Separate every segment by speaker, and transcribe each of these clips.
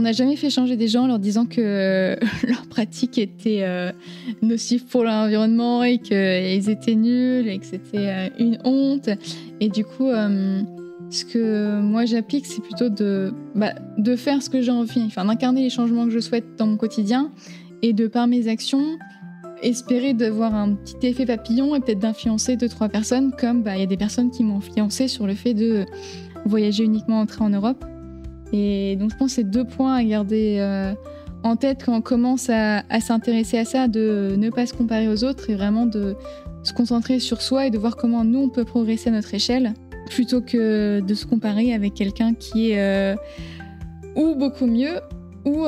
Speaker 1: n'a jamais fait changer des gens en leur disant que leur pratique était nocive pour l'environnement et qu'ils étaient nuls et que c'était une honte. Et du coup, ce que moi j'applique, c'est plutôt de faire ce que j'ai envie, enfin d'incarner les changements que je souhaite dans mon quotidien et de par mes actions espérer d'avoir un petit effet papillon et peut-être d'influencer 2-3 personnes, comme il y a des personnes qui m'ont influencé sur le fait de voyager uniquement en train en Europe. Et donc je pense que c'est 2 points à garder en tête quand on commence à s'intéresser à ça, de ne pas se comparer aux autres et vraiment de se concentrer sur soi et de voir comment nous on peut progresser à notre échelle, plutôt que de se comparer avec quelqu'un qui est ou beaucoup mieux, ou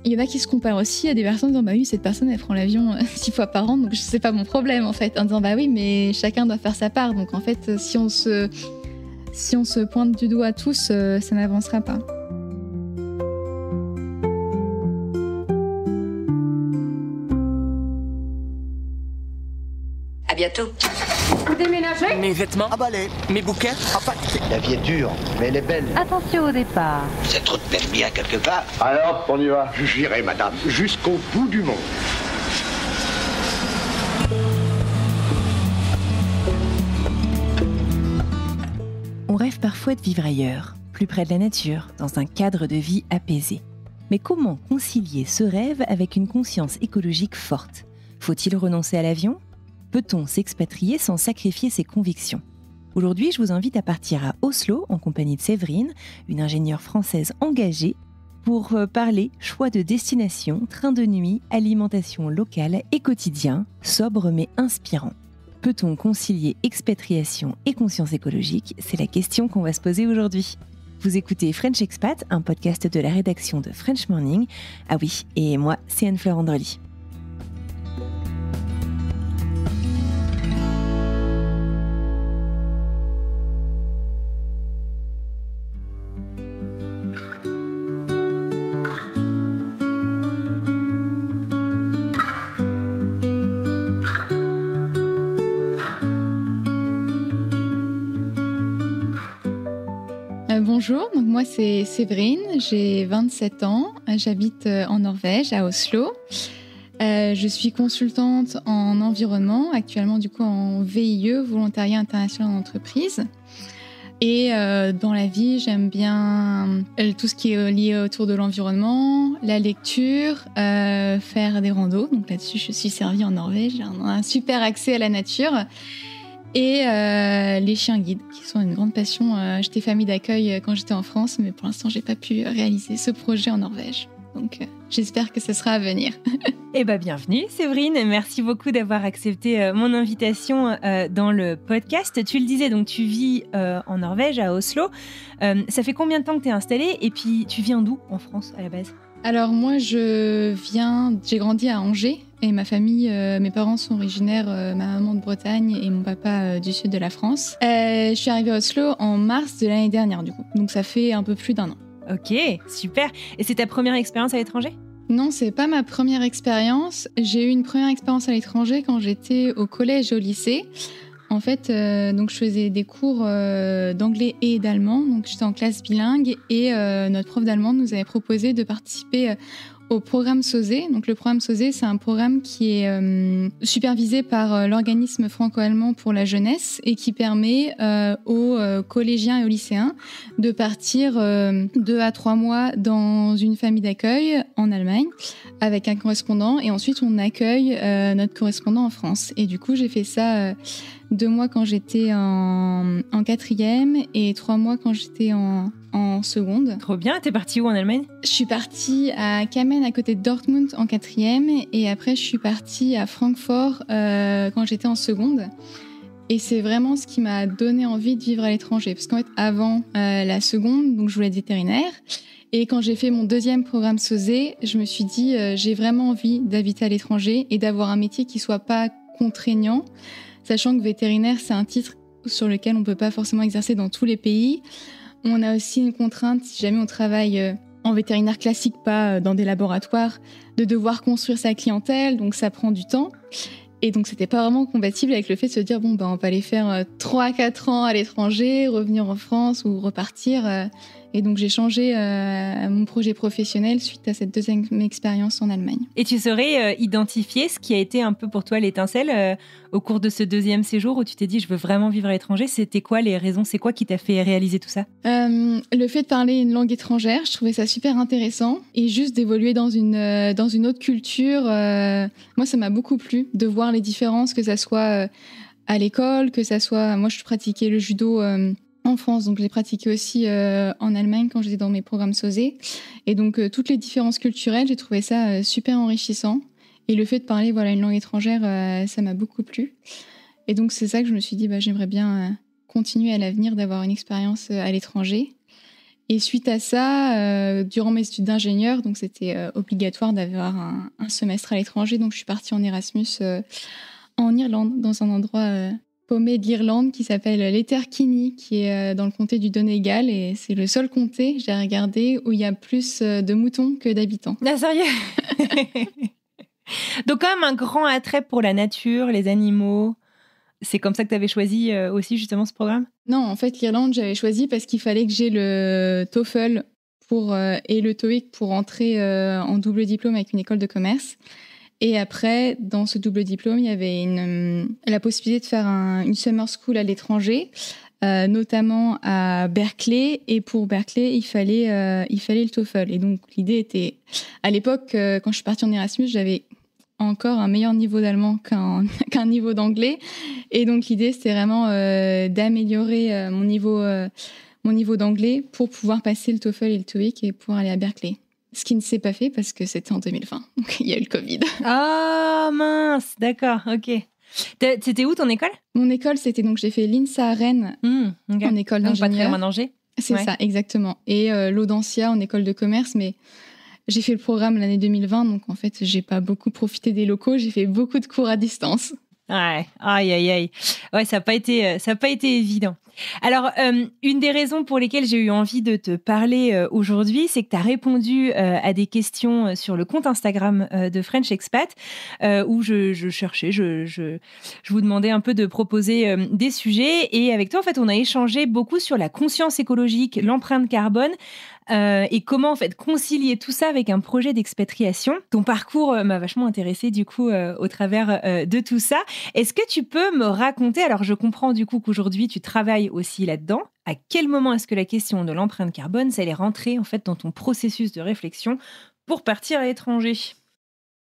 Speaker 1: il y en a qui se comparent aussi à des personnes en disant oui, cette personne elle prend l'avion 6 fois par an, donc c'est pas mon problème en fait, en disant oui, mais chacun doit faire sa part. Donc en fait, si on se pointe du doigt tous, ça n'avancera pas.
Speaker 2: À bientôt.
Speaker 3: Vous déménagez ?
Speaker 4: Mes vêtements, mes bouquins.
Speaker 5: Enfin, la vie est dure, mais elle est belle.
Speaker 6: Attention au départ.
Speaker 5: Cette route mène bien quelque part.
Speaker 7: Alors, on y va.
Speaker 5: J'irai, madame, jusqu'au bout du monde.
Speaker 8: On rêve parfois de vivre ailleurs, plus près de la nature, dans un cadre de vie apaisé. Mais comment concilier ce rêve avec une conscience écologique forte ? Faut-il renoncer à l'avion ? Peut-on s'expatrier sans sacrifier ses convictions ? Aujourd'hui, je vous invite à partir à Oslo en compagnie de Séverine, une ingénieure française engagée, pour parler choix de destination, train de nuit, alimentation locale et quotidien, sobre mais inspirant. Peut-on concilier expatriation et conscience écologique ? C'est la question qu'on va se poser aujourd'hui. Vous écoutez French Expat, un podcast de la rédaction de French Morning. Ah oui, et moi, c'est Anne-Fleur Andrely.
Speaker 1: Bonjour, donc moi c'est Séverine, j'ai 27 ans, j'habite en Norvège, à Oslo. Je suis consultante en environnement, actuellement du coup en VIE, Volontariat International en Entreprise. Et dans la vie, j'aime bien tout ce qui est lié autour de l'environnement, la lecture, faire des randos. Donc là-dessus, je suis servie en Norvège, j'ai un super accès à la nature. Et les chiens guides, qui sont une grande passion. J'étais famille d'accueil quand j'étais en France, mais pour l'instant, j'ai pas pu réaliser ce projet en Norvège. Donc, j'espère que ce sera à venir.
Speaker 8: Eh bien, bienvenue Séverine. Merci beaucoup d'avoir accepté mon invitation dans le podcast. Tu le disais, donc tu vis en Norvège, à Oslo. Ça fait combien de temps que tu es installée ? Et puis, tu viens d'où en France, à la base ?
Speaker 1: Alors moi, j'ai grandi à Angers et ma famille, mes parents sont originaires, ma maman de Bretagne et mon papa du sud de la France. Je suis arrivée à Oslo en mars de l'année dernière du coup, donc ça fait un peu plus d'1 an.
Speaker 8: Ok, super. Et c'est ta première expérience à l'étranger ?
Speaker 1: Non, c'est pas ma première expérience. J'ai eu une première expérience à l'étranger quand j'étais au collège et au lycée. En fait, donc je faisais des cours d'anglais et d'allemand. Donc j'étais en classe bilingue et notre prof d'allemand nous avait proposé de participer au programme SOSE. Donc le programme SOSE, c'est un programme qui est supervisé par l'organisme franco-allemand pour la jeunesse et qui permet aux collégiens et aux lycéens de partir 2 à 3 mois dans une famille d'accueil en Allemagne avec un correspondant et ensuite on accueille notre correspondant en France. Et du coup, j'ai fait ça 2 mois quand j'étais en 4e et 3 mois quand j'étais en seconde.
Speaker 8: Trop bien. T'es partie où en Allemagne ?
Speaker 1: Je suis partie à Kamen, à côté de Dortmund, en 4e. Et après, je suis partie à Francfort quand j'étais en seconde. Et c'est vraiment ce qui m'a donné envie de vivre à l'étranger. Parce qu'en fait, avant la seconde, donc je voulais être vétérinaire. Et quand j'ai fait mon 2e programme SOSE, je me suis dit, j'ai vraiment envie d'habiter à l'étranger et d'avoir un métier qui soit pas contraignant. Sachant que vétérinaire, c'est un titre sur lequel on ne peut pas forcément exercer dans tous les pays. On a aussi une contrainte, si jamais on travaille en vétérinaire classique, pas dans des laboratoires, de devoir construire sa clientèle, donc ça prend du temps. Et donc, c'était pas vraiment compatible avec le fait de se dire, on va aller faire 3-4 ans à l'étranger, revenir en France ou repartir. Et donc j'ai changé mon projet professionnel suite à cette deuxième expérience en Allemagne.
Speaker 8: Et tu saurais identifier ce qui a été un peu pour toi l'étincelle au cours de ce deuxième séjour où tu t'es dit je veux vraiment vivre à l'étranger. C'était quoi les raisons? C'est quoi qui t'a fait réaliser tout ça?
Speaker 1: Le fait de parler une langue étrangère, je trouvais ça super intéressant. Et juste d'évoluer dans une autre culture, moi ça m'a beaucoup plu de voir les différences, que ça soit à l'école, que ça soit... Moi je pratiquais le judo... en France, donc je l'ai pratiqué aussi en Allemagne quand j'étais dans mes programmes SOSE. Et donc toutes les différences culturelles, j'ai trouvé ça super enrichissant. Et le fait de parler une langue étrangère, ça m'a beaucoup plu. Et donc c'est ça que je me suis dit, j'aimerais bien continuer à l'avenir d'avoir une expérience à l'étranger. Et suite à ça, durant mes études d'ingénieur, donc c'était obligatoire d'avoir un semestre à l'étranger. Donc je suis partie en Erasmus en Irlande, dans un endroit... paumé de l'Irlande qui s'appelle Letterkenny, qui est dans le comté du Donegal, et c'est le seul comté, j'ai regardé, où il y a plus de moutons que d'habitants.
Speaker 8: Ah, sérieux? Donc quand même un grand attrait pour la nature, les animaux. C'est comme ça que tu avais choisi aussi justement ce programme?
Speaker 1: Non, en fait l'Irlande j'avais choisi parce qu'il fallait que j'ai le TOEFL et le TOEIC pour entrer en double diplôme avec une école de commerce. Et après, dans ce double diplôme, il y avait la possibilité de faire une summer school à l'étranger, notamment à Berkeley. Et pour Berkeley, il fallait le TOEFL. Et donc, l'idée était... À l'époque, quand je suis partie en Erasmus, j'avais encore un meilleur niveau d'allemand qu'un niveau d'anglais. Et donc, l'idée, c'était vraiment d'améliorer mon niveau d'anglais pour pouvoir passer le TOEFL et le TOEIC et pouvoir aller à Berkeley. Ce qui ne s'est pas fait parce que c'était en 2020. Donc, il y a eu le Covid.
Speaker 8: Ah mince, d'accord, ok. C'était où ton école?
Speaker 1: Mon école, c'était donc j'ai fait l'INSA à Rennes
Speaker 8: Okay.
Speaker 1: en école d'ingénieur.
Speaker 8: Donc pas très loin d'Angers.
Speaker 1: C'est ça, exactement. Et l'Audencia en école de commerce, mais j'ai fait le programme l'année 2020, donc en fait, j'ai pas beaucoup profité des locaux. J'ai fait beaucoup de cours à distance.
Speaker 8: Ouais, aïe. Ouais, ça n'a pas été évident. Alors, une des raisons pour lesquelles j'ai eu envie de te parler aujourd'hui, c'est que tu as répondu à des questions sur le compte Instagram de French Expat, où je cherchais, je vous demandais un peu de proposer des sujets. Et avec toi, en fait, on a échangé beaucoup sur la conscience écologique, l'empreinte carbone, et comment en fait concilier tout ça avec un projet d'expatriation. Ton parcours m'a vachement intéressée du coup au travers de tout ça. Est-ce que tu peux me raconter, alors je comprends du coup qu'aujourd'hui tu travailles aussi là-dedans, à quel moment est-ce que la question de l'empreinte carbone, ça allait rentrer en fait dans ton processus de réflexion pour partir à l'étranger?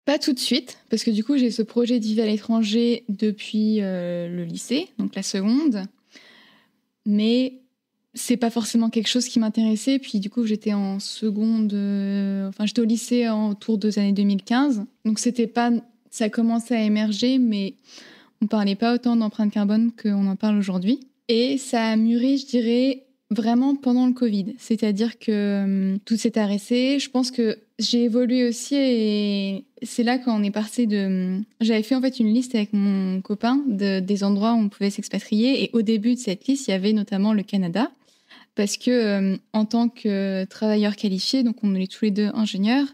Speaker 1: Pas tout de suite, parce que du coup j'ai ce projet d'y vivre à l'étranger depuis le lycée, donc la seconde, mais c'est pas forcément quelque chose qui m'intéressait. Puis du coup, j'étais en seconde, j'étais au lycée autour des années 2015. Donc ça commençait à émerger, mais on parlait pas autant d'empreinte carbone qu'on en parle aujourd'hui. Et ça a mûri, je dirais, vraiment pendant le Covid. C'est-à-dire que tout s'est arrêté. Je pense que j'ai évolué aussi et c'est là quand on est passé J'avais fait en fait une liste avec mon copain des endroits où on pouvait s'expatrier. Et au début de cette liste, il y avait notamment le Canada. Parce que en tant que travailleur qualifié, donc on est tous les deux ingénieurs,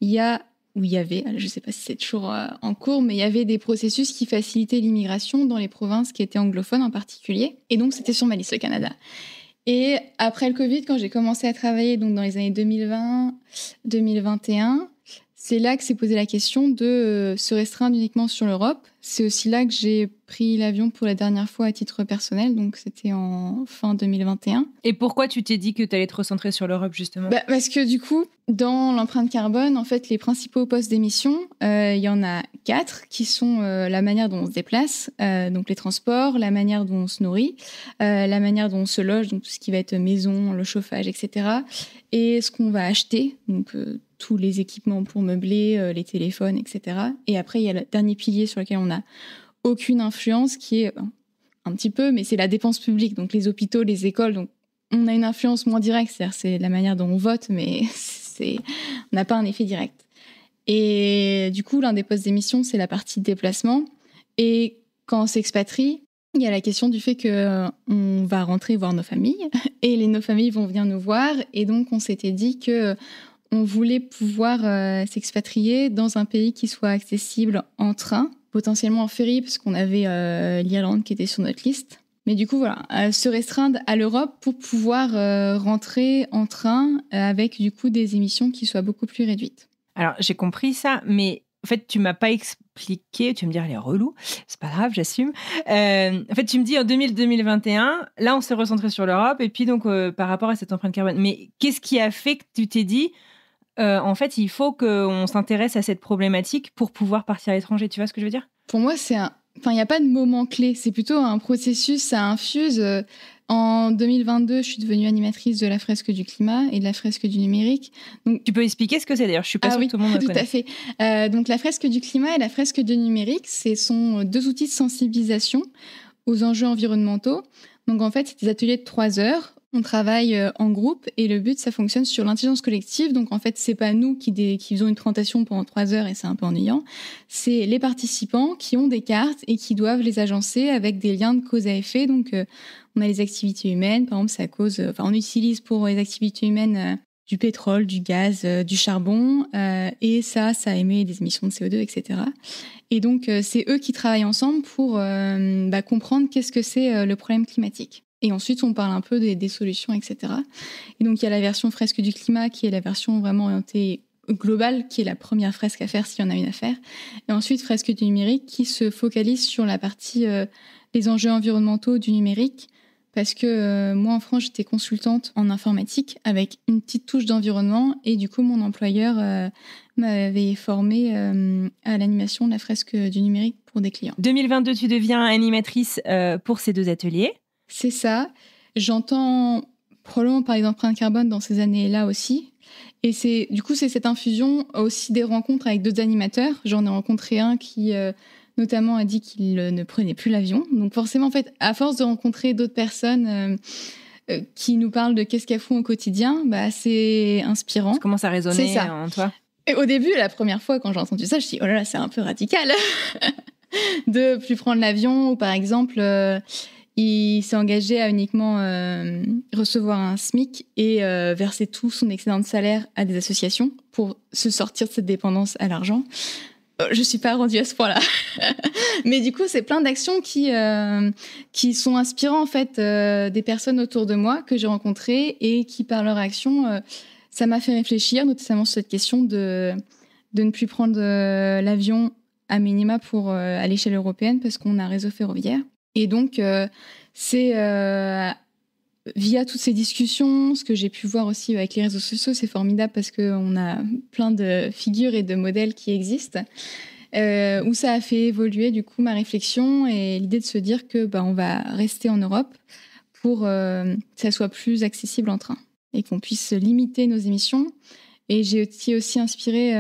Speaker 1: il y avait, je ne sais pas si c'est toujours en cours, mais il y avait des processus qui facilitaient l'immigration dans les provinces qui étaient anglophones en particulier. Et donc c'était sur ma liste, le Canada. Et après le Covid, quand j'ai commencé à travailler donc dans les années 2020-2021, c'est là que s'est posée la question de se restreindre uniquement sur l'Europe. C'est aussi là que j'ai pris l'avion pour la dernière fois à titre personnel, donc c'était en fin 2021.
Speaker 8: Et pourquoi tu t'es dit que tu allais te recentrer sur l'Europe, justement ?
Speaker 1: Parce que du coup, dans l'empreinte carbone, en fait, les principaux postes d'émission, il y en a 4 qui sont la manière dont on se déplace, donc les transports, la manière dont on se nourrit, la manière dont on se loge, donc tout ce qui va être maison, le chauffage, etc. Et ce qu'on va acheter, donc tous les équipements pour meubler, les téléphones, etc. Et après, il y a le dernier pilier sur lequel on n'a aucune influence, qui est un petit peu, mais c'est la dépense publique, donc les hôpitaux, les écoles. Donc on a une influence moins directe, c'est-à-dire c'est la manière dont on vote, mais on n'a pas un effet direct. Et du coup, l'un des postes d'émission, c'est la partie déplacement. Et quand on s'expatrie, il y a la question du fait qu'on va rentrer voir nos familles, et nos familles vont venir nous voir. Et donc, on s'était dit qu'on voulait pouvoir s'expatrier dans un pays qui soit accessible en train, potentiellement en ferry, parce qu'on avait l'Irlande qui était sur notre liste. Mais du coup, voilà, se restreindre à l'Europe pour pouvoir rentrer en train avec du coup des émissions qui soient beaucoup plus réduites.
Speaker 8: Alors, j'ai compris ça, mais en fait, tu m'as pas expliqué, tu vas me dire, elle est relou, c'est pas grave, j'assume. En fait, tu me dis en 2021, là, on s'est recentré sur l'Europe, et puis donc, par rapport à cette empreinte carbone. Mais qu'est-ce qui a fait que tu t'es dit, en fait, il faut qu'on s'intéresse à cette problématique pour pouvoir partir à l'étranger, tu vois ce que je veux dire ?
Speaker 1: Pour moi, il n'y a pas de moment clé, c'est plutôt un processus, ça infuse. En 2022, je suis devenue animatrice de la fresque du climat et de la fresque du numérique. Donc,
Speaker 8: tu peux expliquer ce que c'est d'ailleurs, je suis pas sûre que tout le monde le connaisse.
Speaker 1: Tout à fait. Donc la fresque du climat et la fresque du numérique, ce sont 2 outils de sensibilisation aux enjeux environnementaux. Donc en fait, c'est des ateliers de 3 heures. On travaille en groupe et le but, ça fonctionne sur l'intelligence collective. Donc en fait, c'est pas nous qui faisons une présentation pendant 3 heures et c'est un peu ennuyant. C'est les participants qui ont des cartes et qui doivent les agencer avec des liens de cause à effet. Donc on a les activités humaines, par exemple, on utilise pour les activités humaines du pétrole, du gaz, du charbon, et ça émet des émissions de CO2, etc. Et donc c'est eux qui travaillent ensemble pour comprendre qu'est-ce que c'est le problème climatique. Et ensuite, on parle un peu des solutions, etc. Et donc, il y a la version fresque du climat, qui est la version vraiment orientée globale, qui est la première fresque à faire s'il y en a une à faire. Et ensuite, fresque du numérique, qui se focalise sur la partie les enjeux environnementaux du numérique. Parce que moi, en France, j'étais consultante en informatique avec une petite touche d'environnement. Et du coup, mon employeur m'avait formée à l'animation de la fresque du numérique pour des clients.
Speaker 8: 2022, tu deviens animatrice pour ces 2 ateliers.
Speaker 1: C'est ça. J'entends probablement parler d'empreinte carbone dans ces années-là aussi. Et c'est cette infusion aussi des rencontres avec d'autres animateurs. J'en ai rencontré un qui, notamment, a dit qu'il ne prenait plus l'avion. Donc forcément, en fait, à force de rencontrer d'autres personnes qui nous parlent de qu'est-ce qu'elles font au quotidien, c'est inspirant.
Speaker 8: Ça commence à résonner en toi.
Speaker 1: Et au début, la première fois, quand j'ai entendu ça, je me suis dit, oh là là, c'est un peu radical de plus prendre l'avion. Ou par exemple... il s'est engagé à uniquement recevoir un SMIC et verser tout son excédent de salaire à des associations pour se sortir de cette dépendance à l'argent. Je ne suis pas rendue à ce point-là. Mais du coup, c'est plein d'actions qui sont inspirantes, en fait, des personnes autour de moi que j'ai rencontrées et qui, par leur action, ça m'a fait réfléchir, notamment sur cette question de ne plus prendre l'avion à minima pour à l'échelle européenne parce qu'on a un réseau ferroviaire. Et donc, c'est via toutes ces discussions, ce que j'ai pu voir aussi avec les réseaux sociaux, c'est formidable parce qu'on a plein de figures et de modèles qui existent, où ça a fait évoluer du coup ma réflexion et l'idée de se dire que on va rester en Europe pour que ça soit plus accessible en train et qu'on puisse limiter nos émissions. Et j'ai été aussi inspirée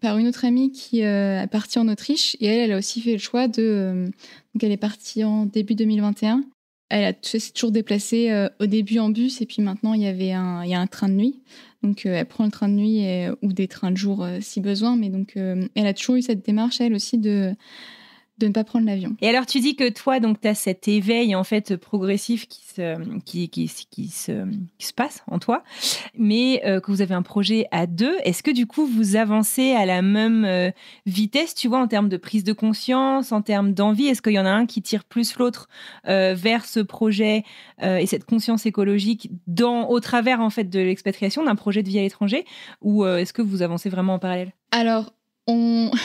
Speaker 1: par une autre amie qui est partie en Autriche et elle a aussi fait le choix donc elle est partie en début 2021. Elle s'est toujours déplacée au début en bus et puis maintenant il y a un train de nuit. Donc elle prend le train de nuit ou des trains de jour si besoin. Mais donc elle a toujours eu cette démarche elle aussi de ne pas prendre l'avion.
Speaker 8: Et alors, tu dis que toi, donc, tu as cet éveil en fait progressif qui se passe en toi, mais que vous avez un projet à 2. Est-ce que du coup, vous avancez à la même vitesse, tu vois, en termes de prise de conscience, en termes d'envie ? Est-ce qu'il y en a un qui tire plus l'autre vers ce projet et cette conscience écologique au travers en fait de l'expatriation, d'un projet de vie à l'étranger, ou est-ce que vous avancez vraiment en parallèle ?
Speaker 1: Alors,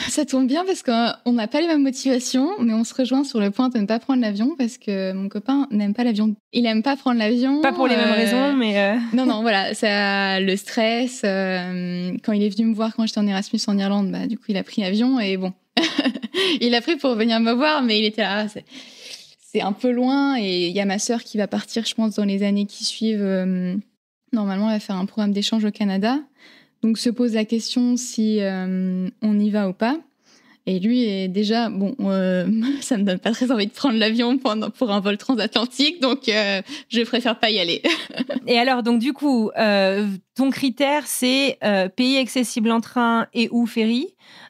Speaker 1: ça tombe bien parce qu'on n'a pas les mêmes motivations, mais on se rejoint sur le point de ne pas prendre l'avion parce que mon copain n'aime pas l'avion. Il n'aime pas prendre l'avion.
Speaker 8: Pas pour les mêmes raisons, mais...
Speaker 1: Non, voilà, ça, le stress. Quand il est venu me voir quand j'étais en Erasmus en Irlande, du coup, il a pris l'avion et bon, il l'a pris pour venir me voir, mais il était là, c'est un peu loin et il y a ma sœur qui va partir, je pense, dans les années qui suivent. Normalement, elle va faire un programme d'échange au Canada. Donc, se pose la question si on y va ou pas. Et lui est déjà... ça me donne pas très envie de prendre l'avion pour un vol transatlantique, donc je préfère pas y aller.
Speaker 8: Et alors, donc du coup, ton critère, c'est pays accessible en train et ou ferry.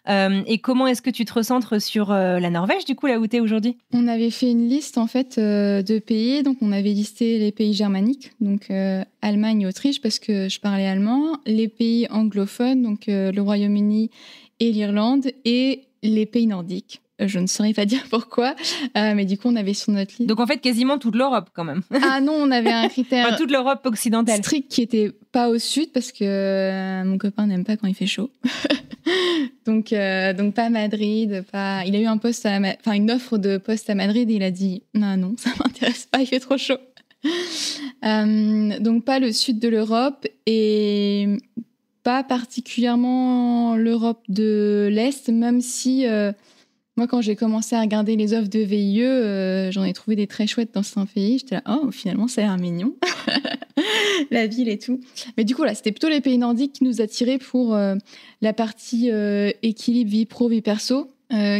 Speaker 8: Et comment est-ce que tu te recentres sur la Norvège, du coup, là où tu es aujourd'hui ?
Speaker 1: On avait fait une liste, en fait, de pays. Donc, on avait listé les pays germaniques, donc Allemagne et Autriche, parce que je parlais allemand. Les pays anglophones, donc le Royaume-Uni et l'Irlande. Et les pays nordiques, Je ne saurais pas dire pourquoi, mais du coup, on avait sur notre liste.
Speaker 8: Donc, en fait, quasiment toute l'Europe, quand même.
Speaker 1: Ah non, on avait un critère
Speaker 8: Enfin, toute l'Europe occidentale.
Speaker 1: strict qui était pas au sud parce que mon copain n'aime pas quand il fait chaud. donc pas Madrid, pas. Il a eu un poste une offre de poste à Madrid et il a dit non, ça m'intéresse pas, il fait trop chaud. Donc pas le sud de l'Europe et pas particulièrement l'Europe de l'Est, même si moi quand j'ai commencé à regarder les offres de VIE, j'en ai trouvé des très chouettes dans certains pays. J'étais là, finalement ça a l'air mignon, la ville et tout. Mais du coup là, c'était plutôt les pays nordiques qui nous attiraient pour la partie équilibre vie pro vie perso,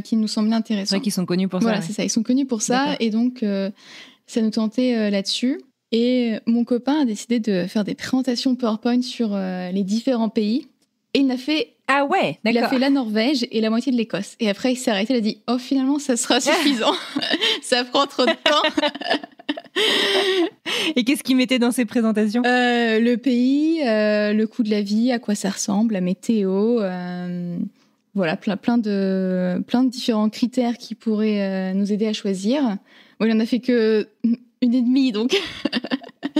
Speaker 1: qui nous semblait intéressant.
Speaker 8: C'est vrai qu'ils sont connus pour ça.
Speaker 1: Voilà, c'est ça, ils sont connus pour ça. D'accord. Et donc ça nous tentait là-dessus. Et mon copain a décidé de faire des présentations PowerPoint sur les différents pays. Et il a fait...
Speaker 8: Ah ouais, d'accord.
Speaker 1: Il a fait la Norvège et la moitié de l'Écosse. Et après, il s'est arrêté, il a dit « Oh, finalement, ça sera suffisant. Ça prend trop de temps. »
Speaker 8: Et qu'est-ce qu'il mettait dans ses présentations ?
Speaker 1: Le pays, le coût de la vie, à quoi ça ressemble, la météo... Voilà, plein de différents critères qui pourraient nous aider à choisir. Bon, il en a fait que 1,5, donc...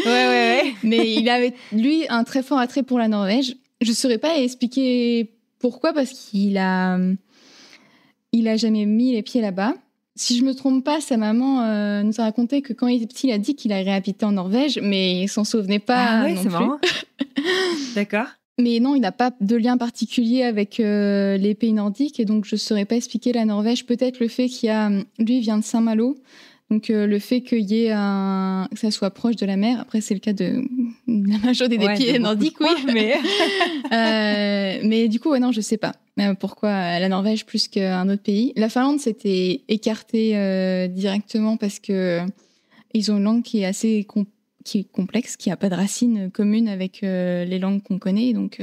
Speaker 8: Ouais.
Speaker 1: Mais il avait, lui, un très fort attrait pour la Norvège. Je ne saurais pas expliquer pourquoi, parce qu'il a jamais mis les pieds là-bas. Si je me trompe pas, sa maman nous a raconté que quand il était petit, il a dit qu'il allait habiter en Norvège, mais il s'en souvenait pas.
Speaker 8: Ah ouais,
Speaker 1: non
Speaker 8: c'est
Speaker 1: plus.
Speaker 8: marrant. D'accord.
Speaker 1: Mais non, il n'a pas de lien particulier avec les pays nordiques, et donc je ne saurais pas expliquer la Norvège. Peut-être le fait lui vient de Saint-Malo, donc le fait qu'il y ait que ça soit proche de la mer. Après, c'est le cas de la majorité des pays nordiques, oui. Mais du coup, non, je ne sais pas pourquoi la Norvège plus qu'un autre pays. La Finlande s'était écartée directement parce que ils ont une langue qui est assez qui est complexe, qui n'a pas de racines communes avec les langues qu'on connaît, donc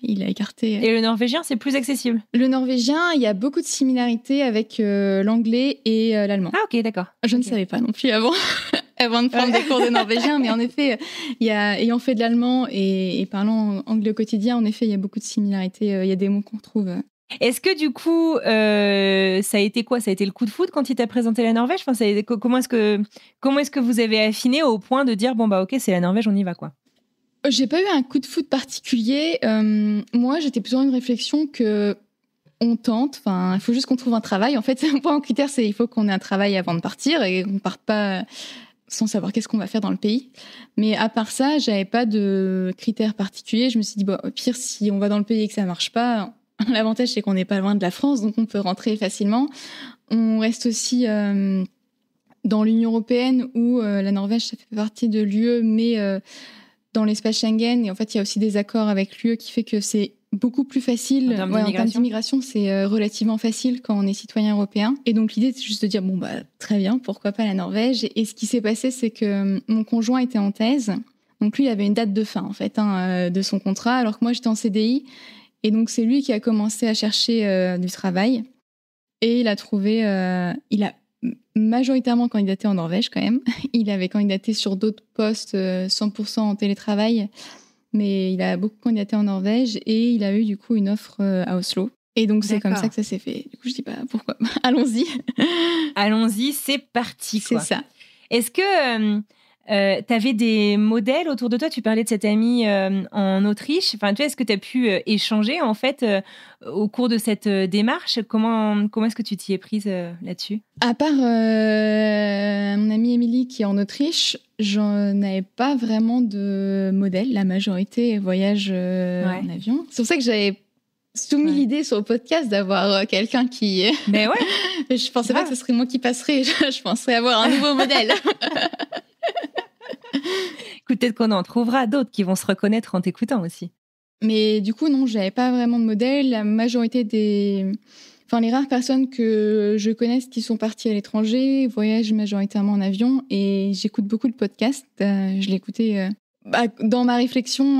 Speaker 1: il a écarté.
Speaker 8: Et le norvégien, c'est plus accessible ?
Speaker 1: Le norvégien, il y a beaucoup de similarités avec l'anglais et l'allemand.
Speaker 8: Ah ok, d'accord.
Speaker 1: Je ne savais pas non plus avant de prendre des cours de norvégien, mais en effet, ayant fait de l'allemand et parlant anglais au quotidien, en effet, il y a beaucoup de similarités, il y a des mots qu'on retrouve...
Speaker 8: Est-ce que du coup, ça a été quoi ? Ça a été le coup de foudre quand il t'a présenté la Norvège ? Enfin, comment est-ce que vous avez affiné au point de dire ok, c'est la Norvège, on y va quoi ?
Speaker 1: J'ai pas eu un coup de foudre particulier. Moi, j'étais plutôt dans une réflexion que on tente. Enfin, il faut juste qu'on trouve un travail. En fait, un point en critère, c'est il faut qu'on ait un travail avant de partir et qu'on parte pas sans savoir qu'est-ce qu'on va faire dans le pays. Mais à part ça, j'avais pas de critères particuliers. Je me suis dit au pire, si on va dans le pays et que ça marche pas. L'avantage, c'est qu'on n'est pas loin de la France, donc on peut rentrer facilement. On reste aussi dans l'Union européenne où la Norvège, ça fait partie de l'UE, mais dans l'espace Schengen. Et en fait, il y a aussi des accords avec l'UE qui fait que c'est beaucoup plus facile. En termes d'immigration, c'est relativement facile quand on est citoyen européen. Et donc, l'idée, c'est juste de dire, très bien, pourquoi pas la Norvège ? Et ce qui s'est passé, c'est que mon conjoint était en thèse. Donc, lui, il avait une date de fin, en fait, de son contrat, alors que moi, j'étais en CDI. Et donc, c'est lui qui a commencé à chercher du travail. Et il a trouvé... il a majoritairement candidaté en Norvège, quand même. Il avait candidaté sur d'autres postes 100% en télétravail. Mais il a beaucoup candidaté en Norvège. Et il a eu, du coup, une offre à Oslo. Et donc, c'est comme ça que ça s'est fait. Du coup, je dis, pourquoi ? Allons-y.
Speaker 8: Allons-y, c'est parti, quoi.
Speaker 1: C'est ça.
Speaker 8: Est-ce que... t'avais des modèles autour de toi ? Tu parlais de cette amie en Autriche. Enfin, est-ce que tu as pu échanger en fait au cours de cette démarche ? Comment est-ce que tu t'y es prise là-dessus ?
Speaker 1: À part mon amie Émilie qui est en Autriche, j'en avais pas vraiment de modèle. La majorité voyage en avion. C'est pour ça que j'avais soumis l'idée sur le podcast d'avoir quelqu'un qui...
Speaker 8: Mais ouais.
Speaker 1: Je pensais pas que ce serait moi qui passerais. Je penserais avoir un nouveau modèle.
Speaker 8: Écoute, peut-être qu'on en trouvera d'autres qui vont se reconnaître en t'écoutant aussi.
Speaker 1: Mais du coup, non, j'avais pas vraiment de modèle. La majorité les rares personnes que je connaisse qui sont parties à l'étranger voyagent majoritairement en avion et j'écoute beaucoup de podcasts. Je l'écoutais dans ma réflexion,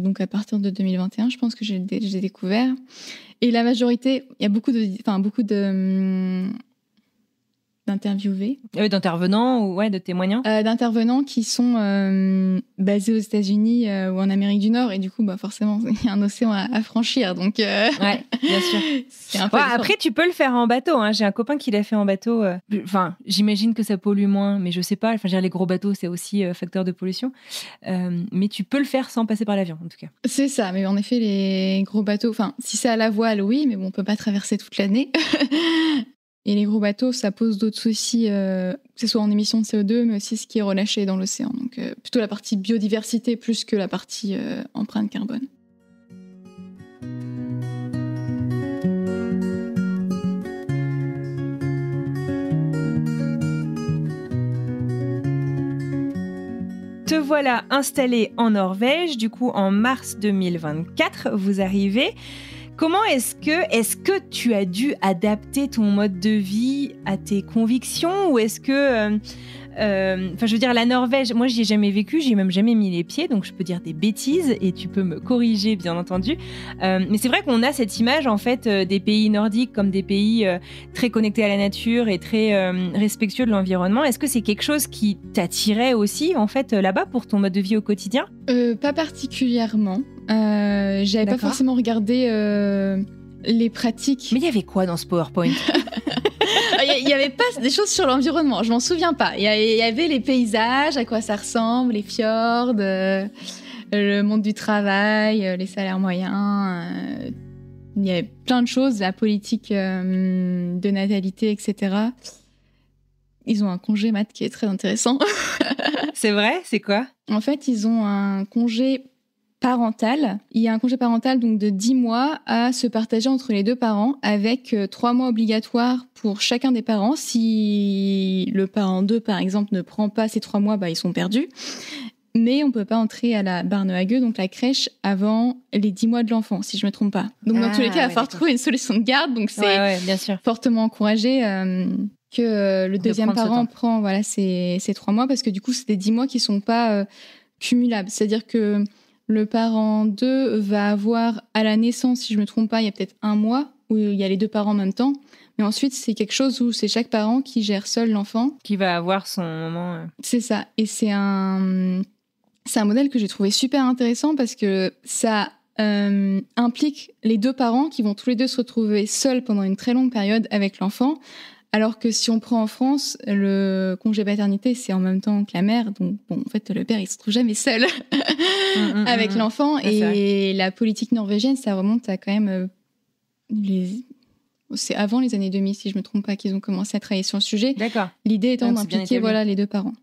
Speaker 1: donc à partir de 2021, je pense que j'ai découvert. Et la majorité, il y a beaucoup de d'interviewés.
Speaker 8: D'intervenants ou de témoignants.
Speaker 1: D'intervenants qui sont basés aux États-Unis ou en Amérique du Nord. Et du coup, forcément, il y a un océan à franchir. Donc,
Speaker 8: ouais, bien sûr.
Speaker 1: C'est un peu
Speaker 8: après, tu peux le faire en bateau. Hein. J'ai un copain qui l'a fait en bateau. Enfin, j'imagine que ça pollue moins, mais je sais pas. Enfin, les gros bateaux, c'est aussi facteur de pollution. Mais tu peux le faire sans passer par l'avion, en tout cas.
Speaker 1: C'est ça. Mais en effet, les gros bateaux, enfin, si c'est à la voile, oui, mais bon, on peut pas traverser toute l'année. Et les gros bateaux, ça pose d'autres soucis, que ce soit en émissions de CO2, mais aussi ce qui est relâché dans l'océan. Donc plutôt la partie biodiversité plus que la partie empreinte carbone.
Speaker 8: Te voilà installé en Norvège, du coup en mars 2024, vous arrivez. Comment est-ce que tu as dû adapter ton mode de vie à tes convictions ou est-ce que, je veux dire, la Norvège, moi j'y ai jamais vécu, j'y ai même jamais mis les pieds, donc je peux dire des bêtises et tu peux me corriger bien entendu. Mais c'est vrai qu'on a cette image en fait des pays nordiques comme des pays très connectés à la nature et très respectueux de l'environnement. Est-ce que c'est quelque chose qui t'attirait aussi en fait là-bas pour ton mode de vie au quotidien ?
Speaker 1: Pas particulièrement. J'avais pas forcément regardé les pratiques.
Speaker 8: Mais il y avait quoi dans ce PowerPoint ?
Speaker 1: Il y avait pas des choses sur l'environnement, je m'en souviens pas. Il y avait les paysages, à quoi ça ressemble, les fjords, le monde du travail, les salaires moyens. Il y avait plein de choses, la politique de natalité, etc. Ils ont un congé mat qui est très intéressant.
Speaker 8: C'est vrai ? C'est quoi ?
Speaker 1: En fait, ils ont un congé parental. Il y a un congé parental donc de 10 mois à se partager entre les deux parents avec 3 mois obligatoires pour chacun des parents. Si le parent 2, par exemple, ne prend pas ces 3 mois, ils sont perdus. Mais on ne peut pas entrer à la Barnehage, donc la crèche, avant les 10 mois de l'enfant, si je ne me trompe pas. Donc dans tous les cas, il va falloir trouver une solution de garde. Donc c'est
Speaker 8: bien sûr.
Speaker 1: Fortement encouragé que le deuxième parent prend ces 3 mois parce que du coup, c'est des 10 mois qui ne sont pas cumulables. C'est-à-dire que le parent 2 va avoir à la naissance, si je ne me trompe pas, il y a peut-être 1 mois où il y a les deux parents en même temps. Mais ensuite, c'est quelque chose où c'est chaque parent qui gère seul l'enfant.
Speaker 8: Qui va avoir son moment.
Speaker 1: C'est ça. Et c'est un modèle que j'ai trouvé super intéressant parce que ça implique les deux parents qui vont tous les deux se retrouver seuls pendant une très longue période avec l'enfant. Alors que si on prend en France, le congé paternité, c'est en même temps que la mère. Donc, en fait, le père, il se trouve jamais seul avec l'enfant. Et la politique norvégienne, ça remonte à quand même c'est avant les années 2000, si je me trompe pas, qu'ils ont commencé à travailler sur le sujet.
Speaker 8: D'accord.
Speaker 1: L'idée étant d'impliquer les deux parents.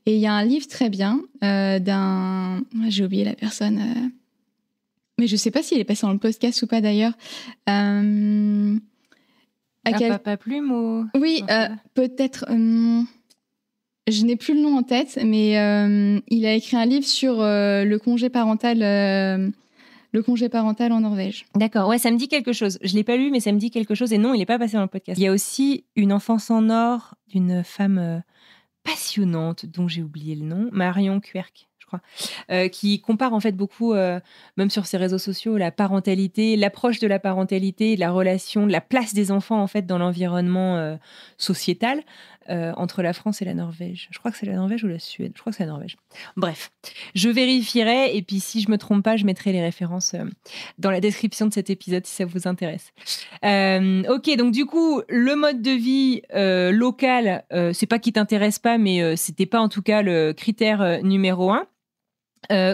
Speaker 1: Et il y a un livre très bien d'un... J'ai oublié la personne... Mais je sais pas s'il est passé dans le podcast ou pas, d'ailleurs.
Speaker 8: Papa Plume ou...
Speaker 1: Oui, peut-être... je n'ai plus le nom en tête, mais il a écrit un livre sur le congé parental en Norvège.
Speaker 8: D'accord, ouais, ça me dit quelque chose. Je ne l'ai pas lu, mais ça me dit quelque chose. Et non, il n'est pas passé dans le podcast. Il y a aussi Une enfance en or d'une femme passionnante, dont j'ai oublié le nom, Marion Querc, je crois, qui compare en fait beaucoup, même sur ses réseaux sociaux, la parentalité, l'approche de la parentalité, de la relation, de la place des enfants en fait dans l'environnement sociétal entre la France et la Norvège. Je crois que c'est la Norvège ou la Suède. Je crois que c'est la Norvège. Bref, je vérifierai et puis si je me trompe pas, je mettrai les références dans la description de cet épisode si ça vous intéresse. Ok, donc du coup, le mode de vie local, c'est pas qu'il t'intéresse pas, mais c'était pas en tout cas le critère numéro 1.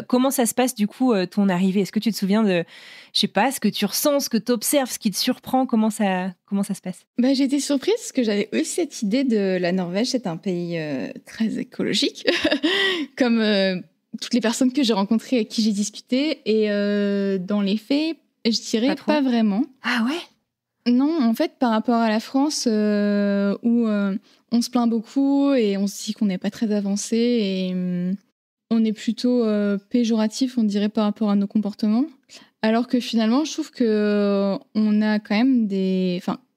Speaker 8: Comment ça se passe du coup ton arrivée ? Est-ce que tu te souviens de, je sais pas, ce que tu ressens, ce que tu observes, ce qui te surprend ? Comment ça se passe ?
Speaker 1: J'ai été surprise parce que j'avais eu cette idée de la Norvège, c'est un pays très écologique, comme toutes les personnes que j'ai rencontrées avec qui j'ai discuté. Et dans les faits, je dirais pas vraiment.
Speaker 8: Ah ouais ?
Speaker 1: Non, en fait, par rapport à la France, où on se plaint beaucoup et on se dit qu'on n'est pas très avancé et... on est plutôt péjoratif, on dirait, par rapport à nos comportements. Alors que finalement, je trouve qu'on a quand même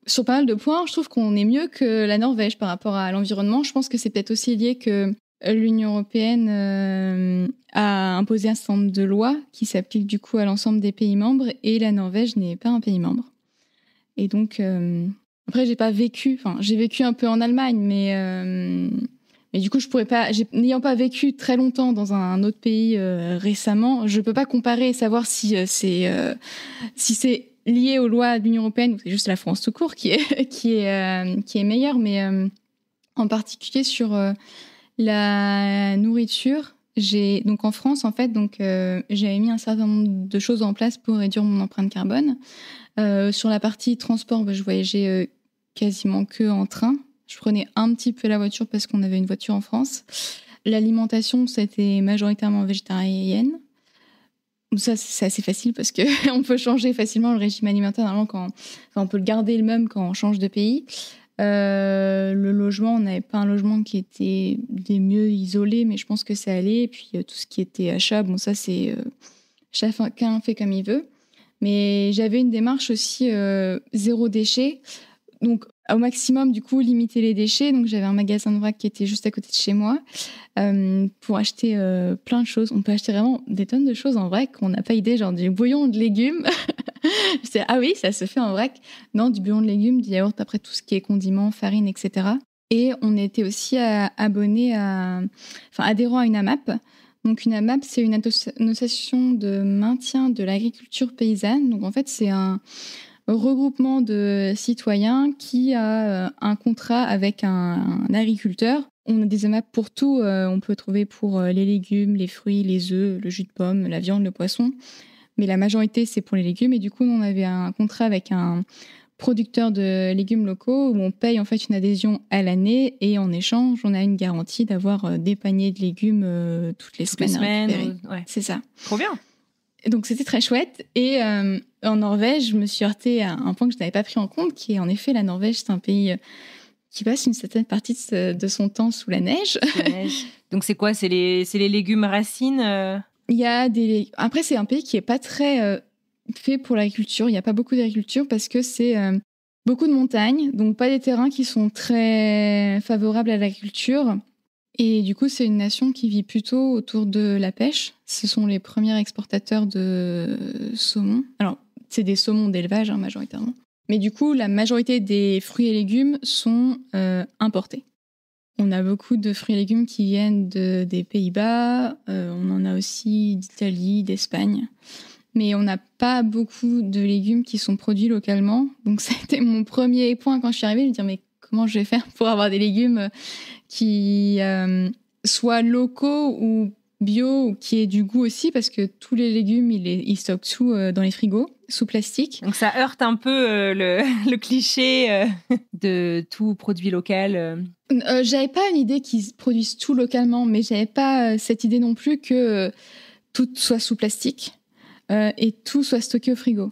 Speaker 1: sur pas mal de points, je trouve qu'on est mieux que la Norvège par rapport à l'environnement. Je pense que c'est peut-être aussi lié que l'Union européenne a imposé un certain nombre de lois qui s'appliquent du coup à l'ensemble des pays membres et la Norvège n'est pas un pays membre. Et donc, Après, j'ai vécu un peu en Allemagne, mais du coup, je pourrais pas, n'ayant pas vécu très longtemps dans un autre pays récemment, je peux pas comparer et savoir si c'est lié aux lois de l'Union européenne ou c'est juste la France tout court qui est meilleure. Mais en particulier sur la nourriture, donc en France, en fait, j'avais mis un certain nombre de choses en place pour réduire mon empreinte carbone. Sur la partie transport, je voyageais quasiment que en train. Je prenais un petit peu la voiture parce qu'on avait une voiture en France. L'alimentation, c'était majoritairement végétarienne. Ça, c'est assez facile parce qu'on peut changer facilement le régime alimentaire. Normalement, on peut le garder le même quand on change de pays. Le logement, on n'avait pas un logement qui était des mieux isolés, mais je pense que ça allait. Et puis, tout ce qui était achat, ça, c'est chacun fait comme il veut. Mais j'avais une démarche aussi zéro déchet. Donc, au maximum, du coup, limiter les déchets. Donc, j'avais un magasin de vrac qui était juste à côté de chez moi pour acheter plein de choses. On peut acheter vraiment des tonnes de choses en vrac. On n'a pas idée, genre du bouillon de légumes. Ah oui, ça se fait en vrac. Non, du bouillon de légumes, du yaourt, après tout ce qui est condiments, farine, etc. Et on était aussi adhérents à une AMAP. Donc, une AMAP, c'est une association de maintien de l'agriculture paysanne. Donc, en fait, c'est un regroupement de citoyens qui a un contrat avec un agriculteur. On a des AMAP pour tout. On peut trouver pour les légumes, les fruits, les œufs, le jus de pomme, la viande, le poisson. Mais la majorité, c'est pour les légumes. Et du coup, on avait un contrat avec un producteur de légumes locaux où on paye en fait une adhésion à l'année et en échange, on a une garantie d'avoir des paniers de légumes toutes les semaines à récupérer.
Speaker 8: Ouais.
Speaker 1: C'est ça.
Speaker 8: Trop bien.
Speaker 1: Donc, c'était très chouette. Et en Norvège, je me suis heurtée à un point que je n'avais pas pris en compte, qui est en effet la Norvège, c'est un pays qui passe une certaine partie de son temps sous la neige.
Speaker 8: Donc, c'est quoi ? C'est les légumes racines
Speaker 1: Il y a Après, c'est un pays qui n'est pas très fait pour l'agriculture. Il n'y a pas beaucoup d'agriculture parce que c'est beaucoup de montagnes, donc pas des terrains qui sont très favorables à l'agriculture. Et du coup, c'est une nation qui vit plutôt autour de la pêche. Ce sont les premiers exportateurs de saumon. Alors, c'est des saumons d'élevage, majoritairement. Mais du coup, la majorité des fruits et légumes sont importés. On a beaucoup de fruits et légumes qui viennent des Pays-Bas. On en a aussi d'Italie, d'Espagne. Mais on n'a pas beaucoup de légumes qui sont produits localement. Donc, c'était mon premier point quand je suis arrivée, de me dire, mais comment je vais faire pour avoir des légumes qui soient locaux ou bio, ou qui aient du goût aussi, parce que tous les légumes, ils stockent tout dans les frigos, sous plastique.
Speaker 8: Donc ça heurte un peu le cliché de tout produit local.
Speaker 1: J'avais pas une idée qu'ils produisent tout localement, mais j'avais pas cette idée non plus que tout soit sous plastique et tout soit stocké au frigo.